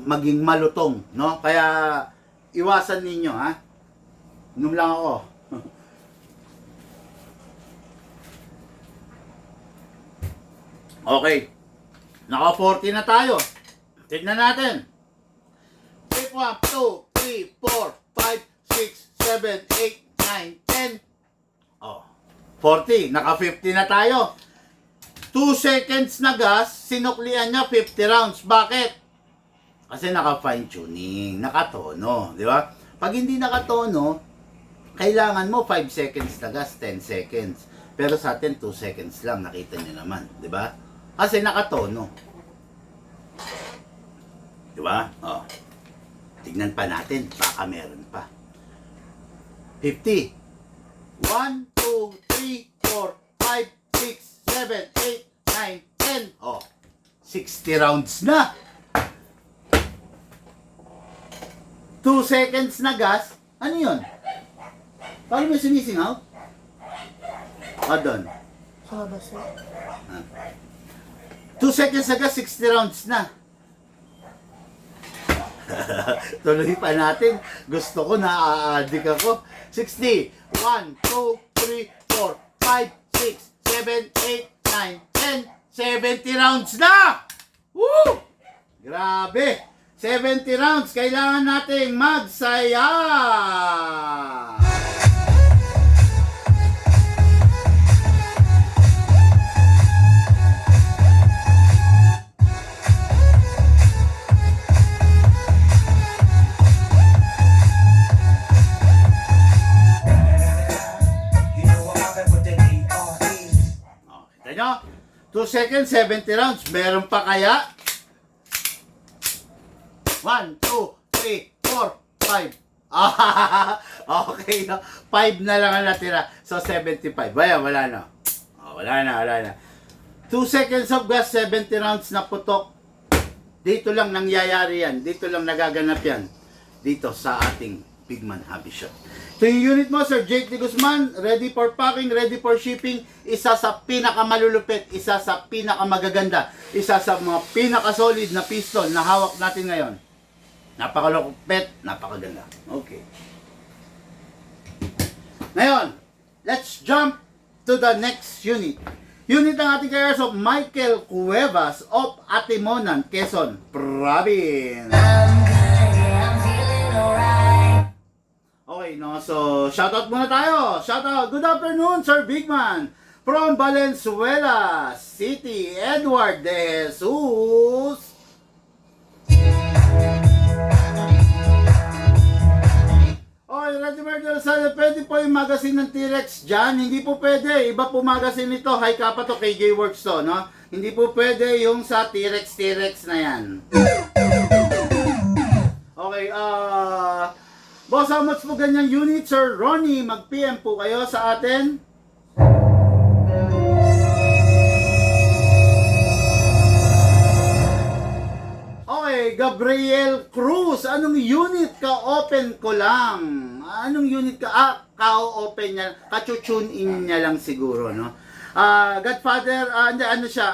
maging malutong, no? Kaya iwasan ninyo, ha? Inom lang ako. Okay. Naka 40 na tayo. Tignan natin. 1, 2, 3, 4, 5, 6, 7, 8, 9, 10. Oh. 40. Naka 50 na tayo. 2 seconds na gas, sinuklian niya 50 rounds. Bakit? Kasi naka fine tuning, nakatono, di ba? Pag hindi nakatono, kailangan mo 5 seconds na gas, 10 seconds. Pero sa atin 2 seconds lang, nakita niyo naman, di ba? Kasi nakatono. Di ba? Oh. Tignan pa natin, baka meron pa. 50. 1, 2, 3, 4, 5, 6, 7, 8, 9, 10. Oh, 60 rounds na. 2 seconds na gas. Ano yun? Paano may sumisingaw? Doon. Sa labas eh. 2 seconds na gas, 60 rounds na. Tuloy pa natin. Gusto ko, na-addict ako. 60. 1, 2, 3, 4, 5, 6, 7, 8, 9, 10. 70 rounds na! Woo! Grabe! 70 rounds. Kailangan nating magsaya! Kita nyo? 2 seconds, 70 rounds. Meron pa kaya? 1, 2, 3, 4, 5. Okay, no? 5 na lang ang natira. So, 75. Ayan, wala na. Wala na. 2 seconds of gas, 70 rounds na putok. Dito lang nangyayari yan. Dito lang nagaganap yan. Dito sa ating Bigman Hobby Shop. Ito yung unit mo, Sir Jake de Guzman. Ready for packing, ready for shipping. Isa sa pinakamalulupit, isa sa pinakamagaganda, isa sa mga pinakasolid na piston na hawak natin ngayon. Napakalupit, napakaganda. Okay. Ngayon, let's jump to the next unit. Unit ang ating kayas of Michael Cuevas of Atimonan, Quezon Province. Okay, no? So, shoutout muna tayo. Shoutout. Good afternoon, Sir Bigman. From Valenzuela City, Edward De Jesus. Okay, Ready Murder Sana, pwede po yung magazine ng T-Rex dyan? Hindi po pwede. Iba po magazine ito. High Kappa to, KJ Works to, no? Hindi po pwede yung sa T-Rex na yan. Okay, boss, how much po ganyang unit, Sir Ronnie? Mag-PM po kayo sa atin. Okay, Gabriel Cruz, anong unit ka-open ko lang? Anong unit ka? Ka-open niya, ka-tune in niya lang siguro, no? Godfather, ano siya,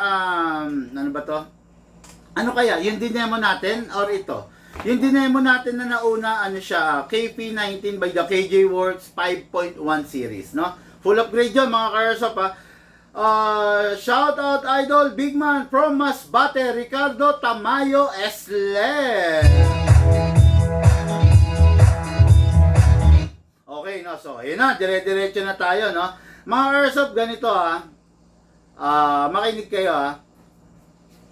ano ba to? Ano kaya, yung dinemo natin or ito? Yung dinemo natin na nauna, ano siya, KP19 by the KJ Works 5.1 series, no? Full upgrade yun, mga Karsop, ha? Shout out Idol Bigman from Masbate, Ricardo Tamayo Esle. Okay, no? So, ayun na, dire-diretso na tayo, no? Mga Karsop, ganito, ha? Makinig kayo, ha?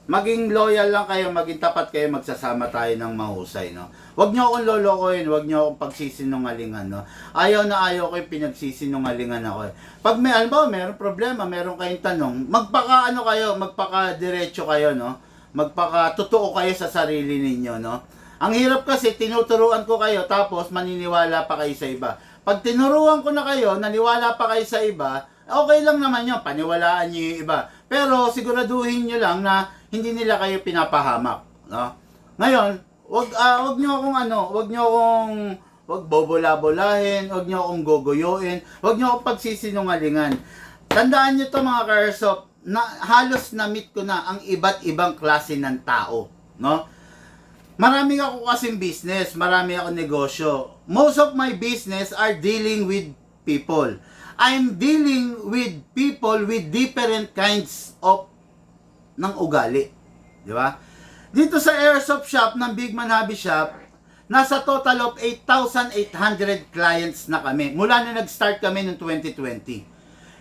Maging loyal lang kayo, maging tapat kayo, magsasama tayo ng mahusay, no? Huwag nyo akong lolokohin, huwag nyo akong pagsisinungalingan, no? Ayaw na ayaw ko yung pinagsisinungalingan ako. Pag may, alam ba, meron problema, meron kayong tanong, magpaka-ano kayo, magpaka-diretso kayo, no? Magpaka-totoo kayo sa sarili ninyo, no? Ang hirap kasi, tinuturuan ko kayo, tapos maniniwala pa kayo sa iba. Pag tinuruan ko na kayo, naniwala pa kayo sa iba, okay lang naman yun, paniwalaan nyo yung iba. Pero siguraduhin nyo lang na hindi nila kayo pinapahamak, no? Ngayon, wag bobola-bolahin, wag nyo akong gogoyoin, wag nyo akong pagsisinungalingan. Tandaan nyo to, mga Karsop, na halos na-meet ko na ang iba't ibang klase ng tao, no? Marami ako kasing business, marami ako negosyo. Most of my business are dealing with people. I'm dealing with people with different kinds of ng ugali. Di ba? Dito sa airsoft shop ng Bigman Hobby Shop, nasa total of 8,800 clients na kami. Mula na nag-start kami noong 2020.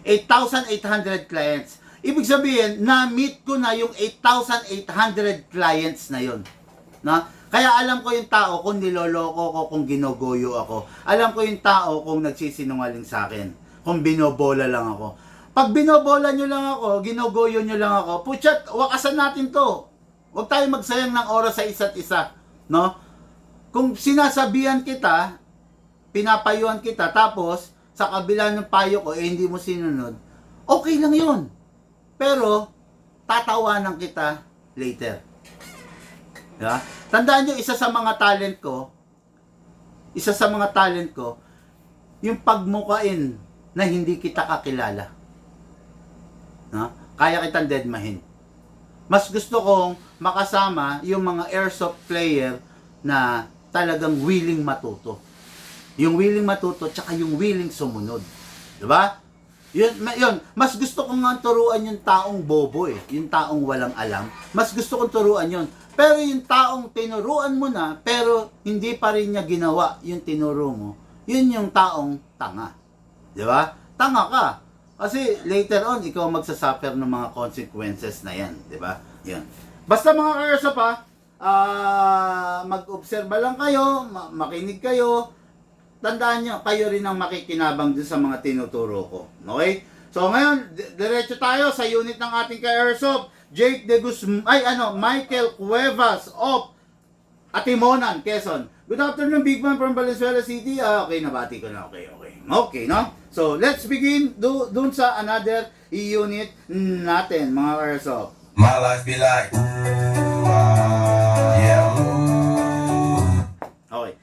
8,800 clients. Ibig sabihin, na-meet ko na yung 8,800 clients na yon. Na? Kaya alam ko yung tao kung niloloko ko, kung ginogoyo ako. Alam ko yung tao kung nagsisinungaling sa akin. Kung binobola lang ako. Pag binobola nyo lang ako, ginogoyo nyo lang ako, putsyat, wakasan natin to. Huwag tayo magsayang ng oras sa isa't isa. no? Kung sinasabihan kita, pinapayuhan kita, tapos sa kabila ng payo ko, hindi mo sinunod, okay lang yun. Pero, tatawanan kita later. Diba? Tandaan nyo, isa sa mga talent ko, yung pagmukain na hindi kita kakilala. No? Kaya kitang deadmahin. Mas gusto kong makasama yung mga airsoft player na talagang willing matuto. Yung willing matuto, tsaka yung willing sumunod. Diba? Yun. Mas gusto kong nga turuan yung taong bobo yung taong walang alam. Mas gusto kong turuan yun. Pero yung taong tinuruan mo na, pero hindi pa rin niya ginawa yung tinuro mo, yun yung taong tanga. Diba? Tanga ka. Kasi later on, ikaw magsasuffer ng mga consequences na yan. Diba? Yan. Basta mga airsoft mag-obserba lang kayo, makinig kayo, tandaan nyo, kayo rin ang makikinabang dun sa mga tinuturo ko. Okay? So ngayon, diretso tayo sa unit ng ating ka-airsoft. Jake de Michael Cuevas of Atimonan, Quezon. Good afternoon, big man from Valenzuela City. Okay, nabati ko na. Okay, no? So, let's begin dun sa another unit natin, mga airsoft. My life be like, yeah. Okay.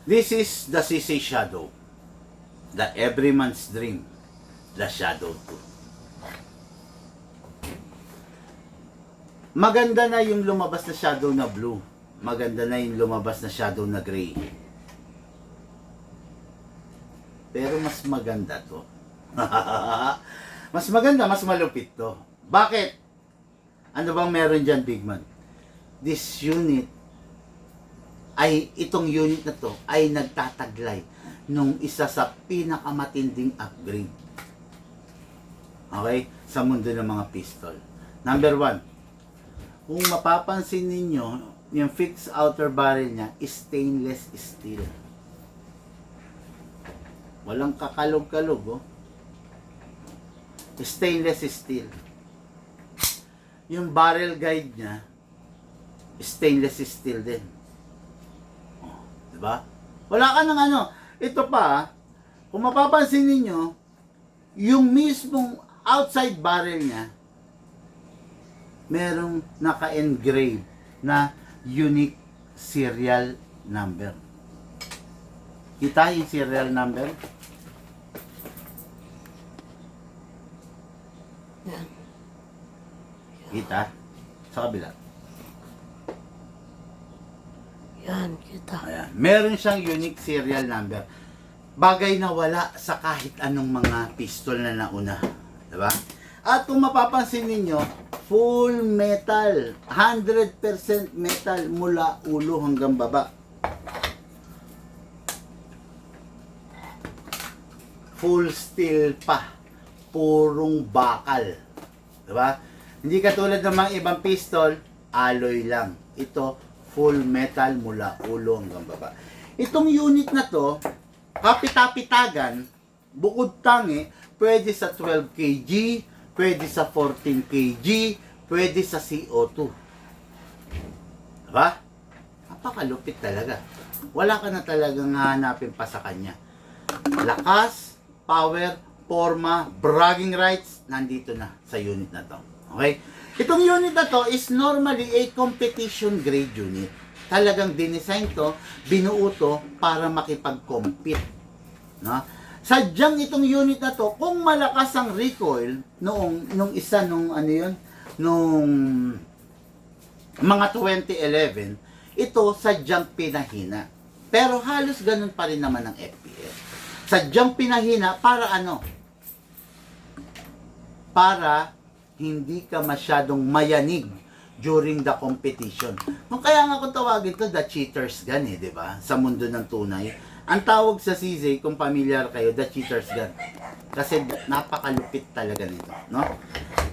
This is the CC Shadow. The everyman's dream. The Shadow 2. Maganda na yung lumabas na shadow na blue. Maganda na yung lumabas na shadow na gray. Pero mas maganda to. Mas maganda, mas malupit to. Bakit? Ano bang meron dyan, big man? This unit itong unit na to ay nagtataglay nung isa sa pinakamatinding upgrade. Okay? Sa mundo ng mga pistol. Number 1, kung mapapansin ninyo, yung fixed outer barrel niya is stainless steel. Walang kakalog-kalog, Stainless steel. Yung barrel guide niya, stainless steel din. Diba? Wala ka ng ito pa, kung mapapansin ninyo, yung mismong outside barrel niya, merong naka-engrave na unique serial number. Kita yung serial number? Yan. Kita? Sa kabila. Yan, kita. Ayan. Meron siyang unique serial number. Bagay na wala sa kahit anong mga pistol na nauna. Diba? At kung mapapansin ninyo, full metal. 100% metal mula ulo hanggang baba. Full steel pa. Purong bakal. Diba? Hindi katulad ng mga ibang pistol, alloy lang. Ito, full metal mula ulo hanggang baba. Itong unit na to, kapitapitagan, bukod tangi, pwede sa 12 kg, pwede sa 14 kg, pwede sa CO2. Diba? Napakalupit talaga. Wala ka na talagang hahanapin pa sa kanya. Lakas, power, forma, bragging rights, nandito na sa unit na to. Okay? Itong unit na to is normally a competition grade unit. Talagang dinesign to, binuo to para makipag-compete. No? Sadyang itong unit na to, kung malakas ang recoil nung mga 2011, ito sadyang pinahina. Pero halos ganun pa rin naman ang FPS. Sadyang pinahina para para hindi ka masyadong mayanig during the competition. Kaya nga kung tawagin to, the cheater's gun di ba? Sa mundo ng tunay. Ang tawag sa CZ, kung familiar kayo, the cheater's gun. Kasi napakalupit talaga nito, no?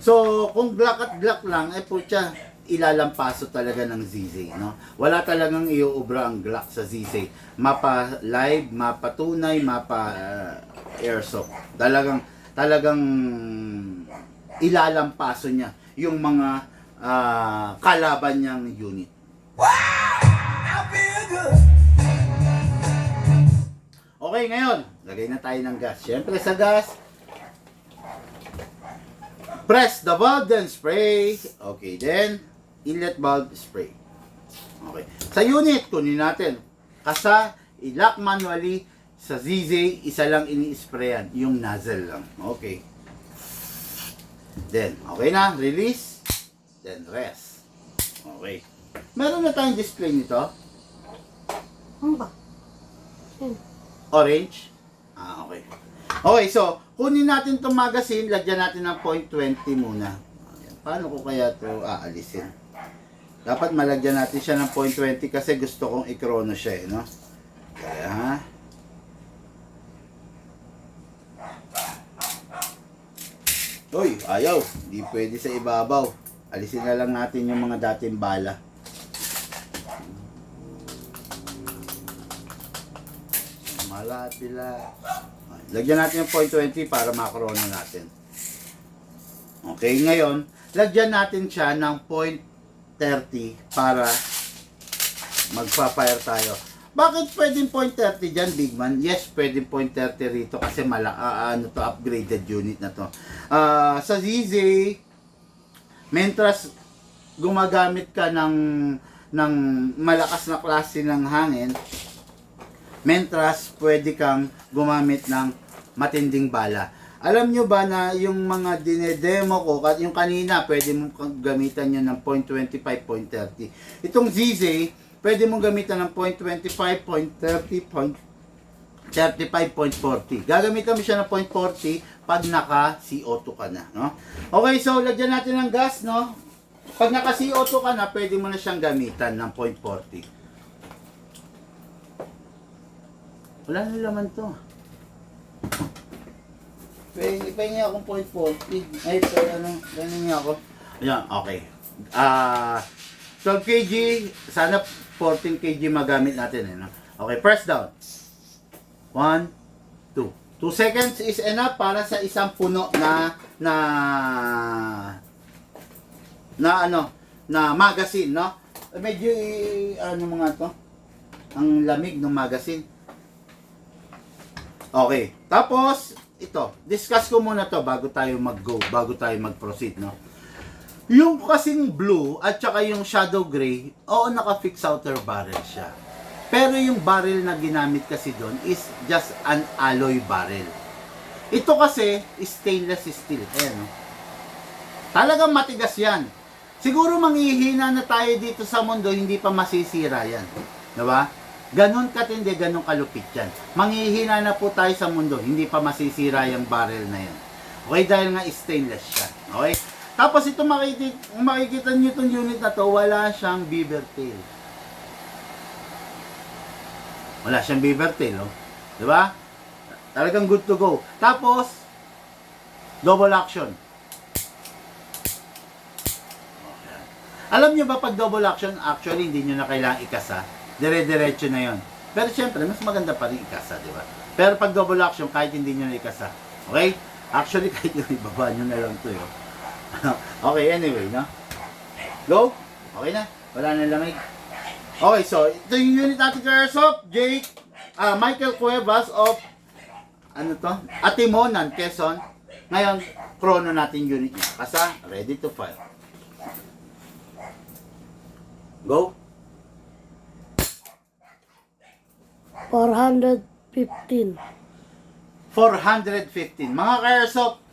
So, kung Glock at Glock lang, putya, ilalampaso talaga ng ZZ, no? Wala talagang iuubra ang Glock sa ZZ. Mapa live, mapa tunay, mapa airsoft. Talagang ilalampaso niya yung mga kalaban niyang unit. Wow! Okay, ngayon, lagay na tayo ng gas. Siyempre sa gas, press the valve, then spray. Okay, then, inlet valve, spray. Okay. Sa unit, kunin natin. Kasa, i-lock manually. Sa ZZ, isa lang ini-sprayan. Yung nozzle lang. Okay. Then, okay na. Release. Then, rest. Okay. Meron na tayong display nito. Ano ba? Yan. Orange. Okay. Okay, so, kunin natin itong magazine, lagyan natin ng 0.20 muna. Ayan. Paano ko kaya ito aalisin? Dapat malagyan natin siya ng 0.20 kasi gusto kong i-chrono siya, no? Kaya, ha? Uy, ayaw. Hindi pwede sa ibabaw. Alisin na lang natin yung mga dating bala. Malapila. Lagyan natin yung 0.20 para makrono natin. Okay, ngayon, lagyan natin siya ng 0.30 para magpa-fire tayo. Bakit pwedeng 0.30 dyan, big man? Yes, pwedeng 0.30 rito kasi upgraded unit na to. Sa ZZ, mentras gumagamit ka ng malakas na klase ng hangin, mentras pwede kang gumamit ng matinding bala. Alam nyo ba na yung mga dinedemo ko, yung kanina, pwede mong gamitan nyo ng 0.25, 0.30. Itong ZZ, pwede mong gamitan ng 0.25, 0.30, 0.35, 0.40. Gagamitan mo siya ng 0.40 pag naka CO2 ka na, no? Okay, so lagyan natin ng gas, no? Pag naka CO2 ka na, pwede mo na siyang gamitan ng 0.40. Wala na laman to. Ipahingi akong 0.40. Ay, ganun niya ako. Ayan, okay. 12 kg, sana 14 kg magamit natin, eh, no? Okay, press down. 1, 2. 2 seconds is enough para sa isang puno na magazine, no? Medyo, mga to? Ang lamig ng magazine. Okay. Tapos, ito. Discuss ko muna to bago tayo bago tayo mag-proceed, no? Yung kasing blue at saka yung shadow gray, oo, naka-fix outer barrel siya. Pero yung barrel na ginamit kasi doon is just an alloy barrel. Ito kasi, stainless steel. Ayan, no? Talagang matigas yan. Siguro manghihina na tayo dito sa mundo, hindi pa masisira yan. Diba? Ganon katindi, ganon kalupit yan. Manghihina na po tayo sa mundo, hindi pa masisira yung barrel na yan. Okay, dahil nga stainless siya. Okay? Tapos ito makikita nyo itong unit na to, wala siyang beaver tail. Wala siyang beaver tail, oh. Diba? Talagang good to go. Tapos, double action. Alam nyo ba pag double action, actually hindi nyo na kailangang ikasa. Dire-diretso na yon. Pero syempre, mas maganda pa rin ikasa, di ba? Pero pag double action, kahit hindi nyo na ikasa. Okay? Actually, kahit yung ibaba nyo na lang ito, yun. Okay, anyway, no? Go? Okay na? Wala na lamig. Okay, so, ito yung unit natin Airsoft, Michael Cuevas of, Atimonan, Quezon. Ngayon, chrono natin unit niya. Kasa, ready to fire. Go? 415. 415. Mga ka-airsoft,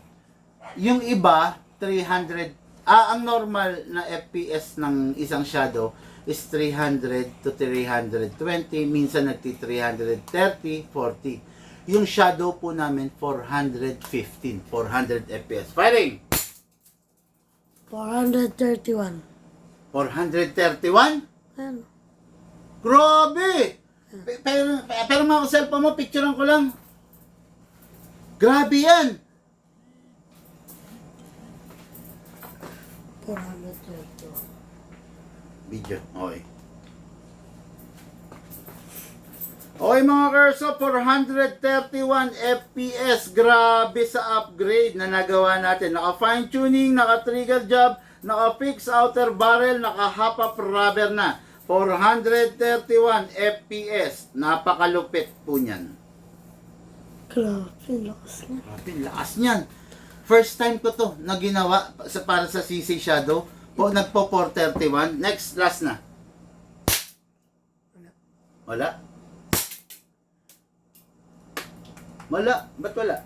yung iba, 300. Ang normal na FPS ng isang shadow is 300 to 320. Minsan nagti 330, 40. Yung shadow po namin, 415. 400 FPS. Firing! 431. 431? Ayan. Grabe! Pero mga cellphone mo, picturean ko lang. Grabe yan! 431. Video, okay. Okay mga Kerso, 431 FPS. Grabe sa upgrade na nagawa natin. Naka-fine tuning, naka-trigger job, naka-fix outer barrel, naka-half up rubber na. 431 FPS. Napakalupit po niyan. Grabe, lakas na. Grabe, lakas niyan. First time ko to na ginawa para sa CC Shadow. Nagpo 431. Next, last na. Wala? Wala? Ba't wala?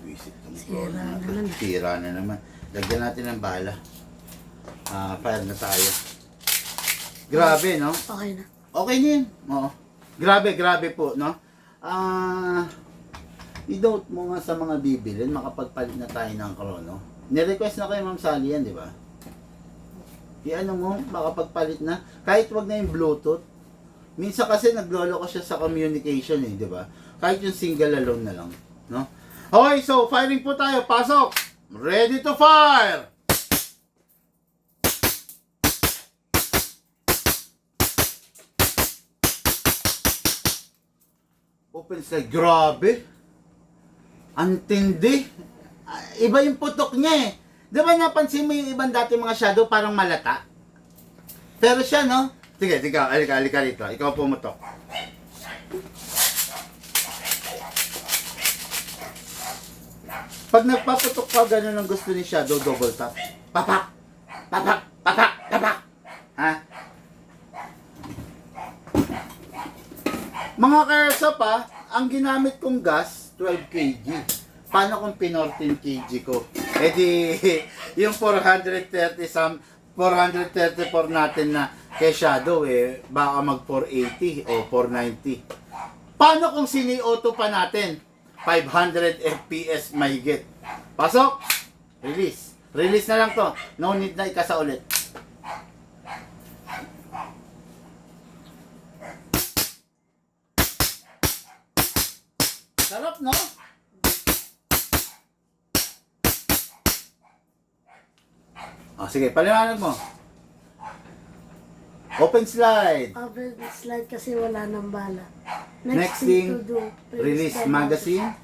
Visit tong Sira na na to. naman. Sira na naman. Lagyan natin ng bala. Fire na tayo. Grabe, no? Okay na. Okay na yun. Oo. Grabe po, no? I-note mo nga sa mga bibilin, makapagpalit na tayo ng Chrono. Nirequest na kayo, Ma'am Sally, yan, di ba? I-ano mo, makapagpalit na. Kahit wag na yung Bluetooth. Minsan kasi naglolo ko siya sa communication, eh, di ba? Kahit yung single alone na lang, no? Okay, so firing po tayo. Pasok! Ready to fire! Open slide. Grabe. Antindi. Iba yung putok niya eh. Di ba napansin mo yung ibang dati mga shadow parang malata? Pero siya, no? Sige, alika rito. Ikaw pumutok. Pag nagpaputok ka, ganun ang gusto ni Shadow, double tap. Papak! Papak! Papak! Papak! Ha? Mga kaersa pa, ang ginamit kong gas, 12 kg. Paano kung pinortin kg ko? Eh di, yung 434 natin na kay Shadow, eh, baka mag 480 o 490. Paano kung sini-auto pa natin? 500 FPS mahigit. Pasok! Release. Release na lang to. No need na ikasa ulit. Sarap, no? Sige, paliwanag mo. Open slide. Open slide kasi wala nang bala. Next thing, to do, release the magazine.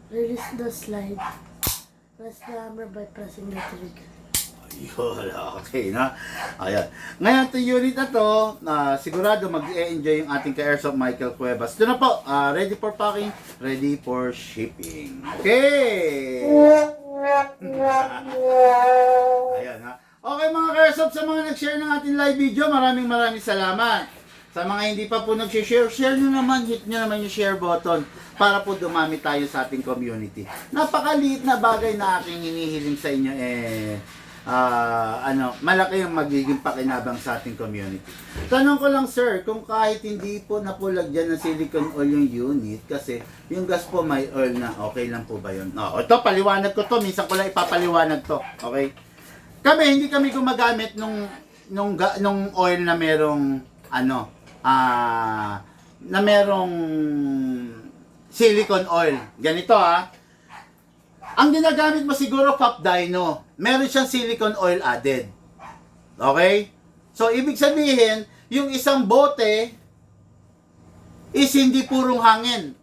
Release the slide. Press the hammer by pressing the trigger. Ayun, okay na. Ayan. Ngayon, itong unit na to, sigurado mag-e-enjoy yung ating ka-Airsoft Michael Cuevas. Ito na po, ready for packing, ready for shipping. Okay! Ayan ha. Okay mga ka-Airsoft, sa mga nag-share ng ating live video, maraming salamat. Sa mga hindi pa po nag-share, share nyo naman, hit nyo naman yung share button para po dumami tayo sa ating community. Napakaliit na bagay na aking hinihiling sa inyo malaki yung magiging pakinabang sa ating community. Tanong ko lang sir, kung kahit hindi po napulagyan ng silicone oil yung unit, kasi yung gas po may oil na, okay lang po ba yun? Ito, paliwanag ko to, minsan ko lang ipapaliwanag to, okay? Hindi kami gumagamit nung oil na merong, na merong silicone oil. Ganito ang ginagamit mo siguro Pop Dino. Meron siyang silicone oil added. Okay? So, ibig sabihin, yung isang bote is hindi purong hangin.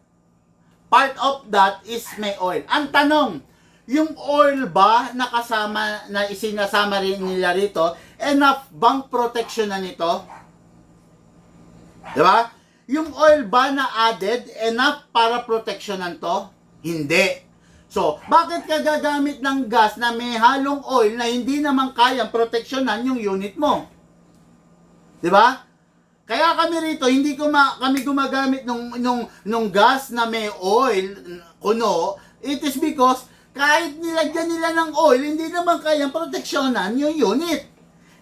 Part of that is may oil. Ang tanong, yung oil ba na kasama, na isinasama rin nila rito, enough bang protection na nito? Diba? Yung oil ba na added, enough para proteksyonan to? Hindi. So, bakit ka gagamit ng gas na may halong oil na hindi naman kayang proteksyonan yung unit mo? Diba? Kaya kami rito, hindi kami gumagamit nung gas na may oil, kuno. It is because kahit nilagyan nila ng oil, hindi naman kayang proteksyonan yung unit.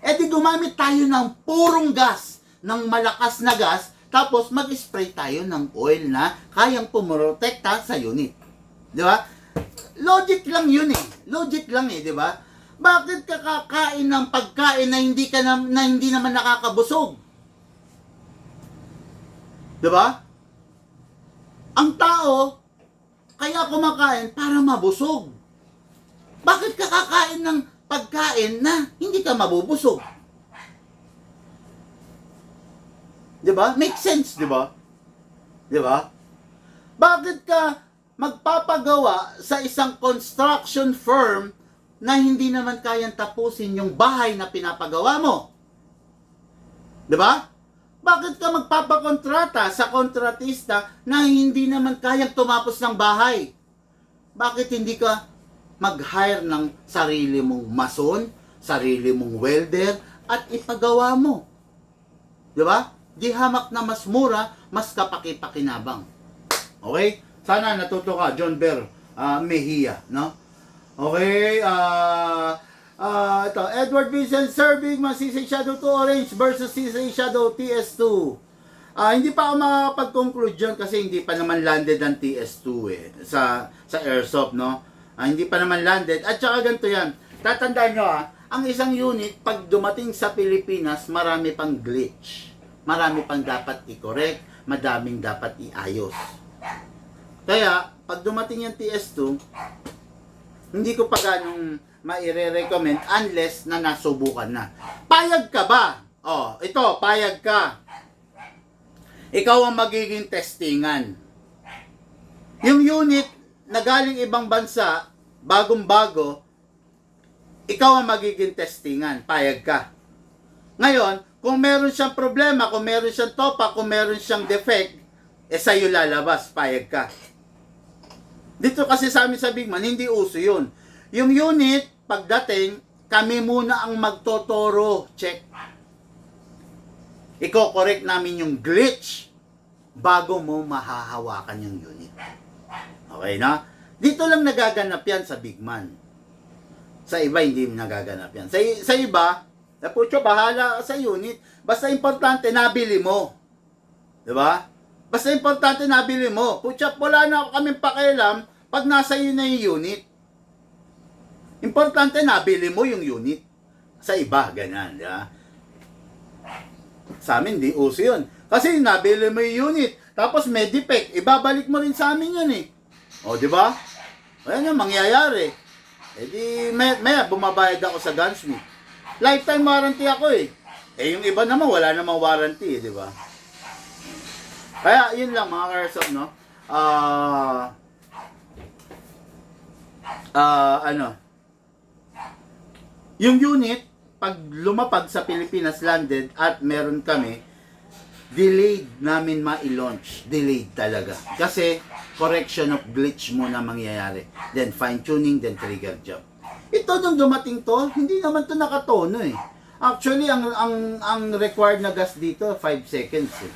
E di gumamit tayo ng purong gas, ng malakas na gas, tapos mag-spray tayo ng oil na kayang pumoprotekta sa unit. Di ba? Logic lang yun eh. Logic lang eh, di ba? Bakit ka kakain ng pagkain na hindi naman nakakabusog? Di ba? Ang tao, kaya kumakain para mabusog. Bakit ka kakain ng pagkain na hindi ka mabubusog? Di ba? Make sense, di ba? Di ba? Bakit ka magpapagawa sa isang construction firm na hindi naman kayang tapusin yung bahay na pinapagawa mo? Di ba? Bakit ka magpapakontrata sa kontratista na hindi naman kayang tumapos ng bahay? Bakit hindi ka mag-hire ng sarili mong mason, sarili mong welder, at ipagawa mo? Di ba? Di hamak na mas mura, mas kapaki-pakinabang. Okay? Sana natuto ka, John Bear Mejia, no? Okay, ito, Edward Vincent Serving, CC Shadow 2 Orange versus CC Shadow TS2. Hindi pa ako makapag-conclude dyan kasi hindi pa naman landed ang TS2 sa airsoft, no? Hindi pa naman landed. At saka ganito yan, tatandaan nyo ang isang unit, pag dumating sa Pilipinas, marami pang glitch. Marami pang dapat i-correct, madaming dapat iayos. Kaya, pag dumating yung TS2, hindi ko pa ganong maire-recommend unless na nasubukan na. Payag ka ba? Ito, payag ka. Ikaw ang magiging testingan. Yung unit na galing ibang bansa, bagong-bago, ikaw ang magiging testingan. Payag ka. Ngayon, kung meron siyang problema, kung meron siyang topa, kung meron siyang defect, sa'yo lalabas. Payag ka. Dito kasi sa amin sa Bigman, hindi uso yun. Yung unit, pagdating, kami muna ang magtotoro. Check. Iko-correct namin yung glitch bago mo mahahawakan yung unit. Okay na? Dito lang nagaganap yan sa Bigman. Sa iba, hindi nagaganap yan. Sa iba, naputyo, bahala sa unit. Basta importante, nabili mo. Diba? Basta importante, nabili mo. Putya, wala na kaming pakialam pag nasa iyo na yung unit. Importante, nabili mo yung unit. Sa iba, ganyan. Diba? Sa amin, di uso yun. Kasi nabili mo yung unit, tapos may defect, ibabalik mo rin sa amin yun eh. O, di ba? Ayan yung mangyayari. E di, maya bumabayad ako sa gunsmith. Lifetime warranty ako eh. Yung iba naman, wala namang warranty eh, di ba? Kaya, yun lang mga airsoft, no? Yung unit, pag lumapag sa Pilipinas landed at meron kami, delayed namin ma-launch. Delayed talaga. Kasi, correction of glitch muna mangyayari. Then, fine-tuning, then trigger job. Ito, nung dumating to, hindi naman to nakatono eh. Actually, ang required na gas dito, 5 seconds eh.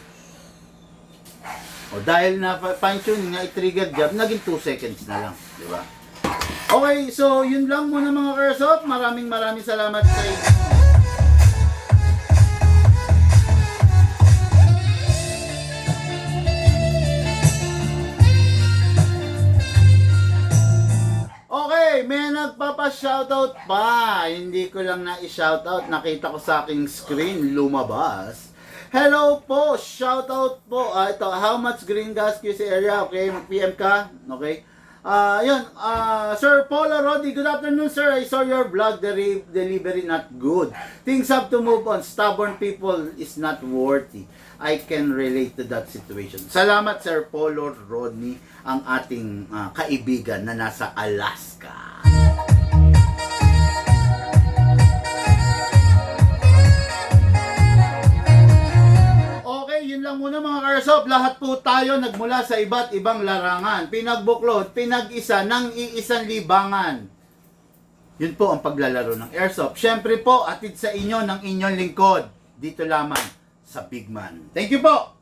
O, dahil na fine-tuning na i-trigger job, naging 2 seconds na lang. Di ba? Okay, so yun lang muna mga airsoft. Maraming salamat sa inyo. Okay, may nagpapa-shoutout pa. Hindi ko lang na-shoutout. Nakita ko sa aking screen, lumabas. Hello po, shoutout po. Ito, how much green gas QC area? Okay, mag-PM ka. Okay. Sir Paula Rodi, good afternoon sir. I saw your vlog, delivery not good. Things have to move on. Stubborn people is not worthy. I can relate to that situation. Salamat Sir Paula Rodney, ang ating kaibigan na nasa Alaska. Yun lang muna mga airsoft. Lahat po tayo nagmula sa iba't ibang larangan. Pinagbuklod, pinag-isa ng iisang libangan. Yun po ang paglalaro ng airsoft. Siyempre po, atid sa inyo ng inyong lingkod. Dito lamang sa Bigman. Thank you po!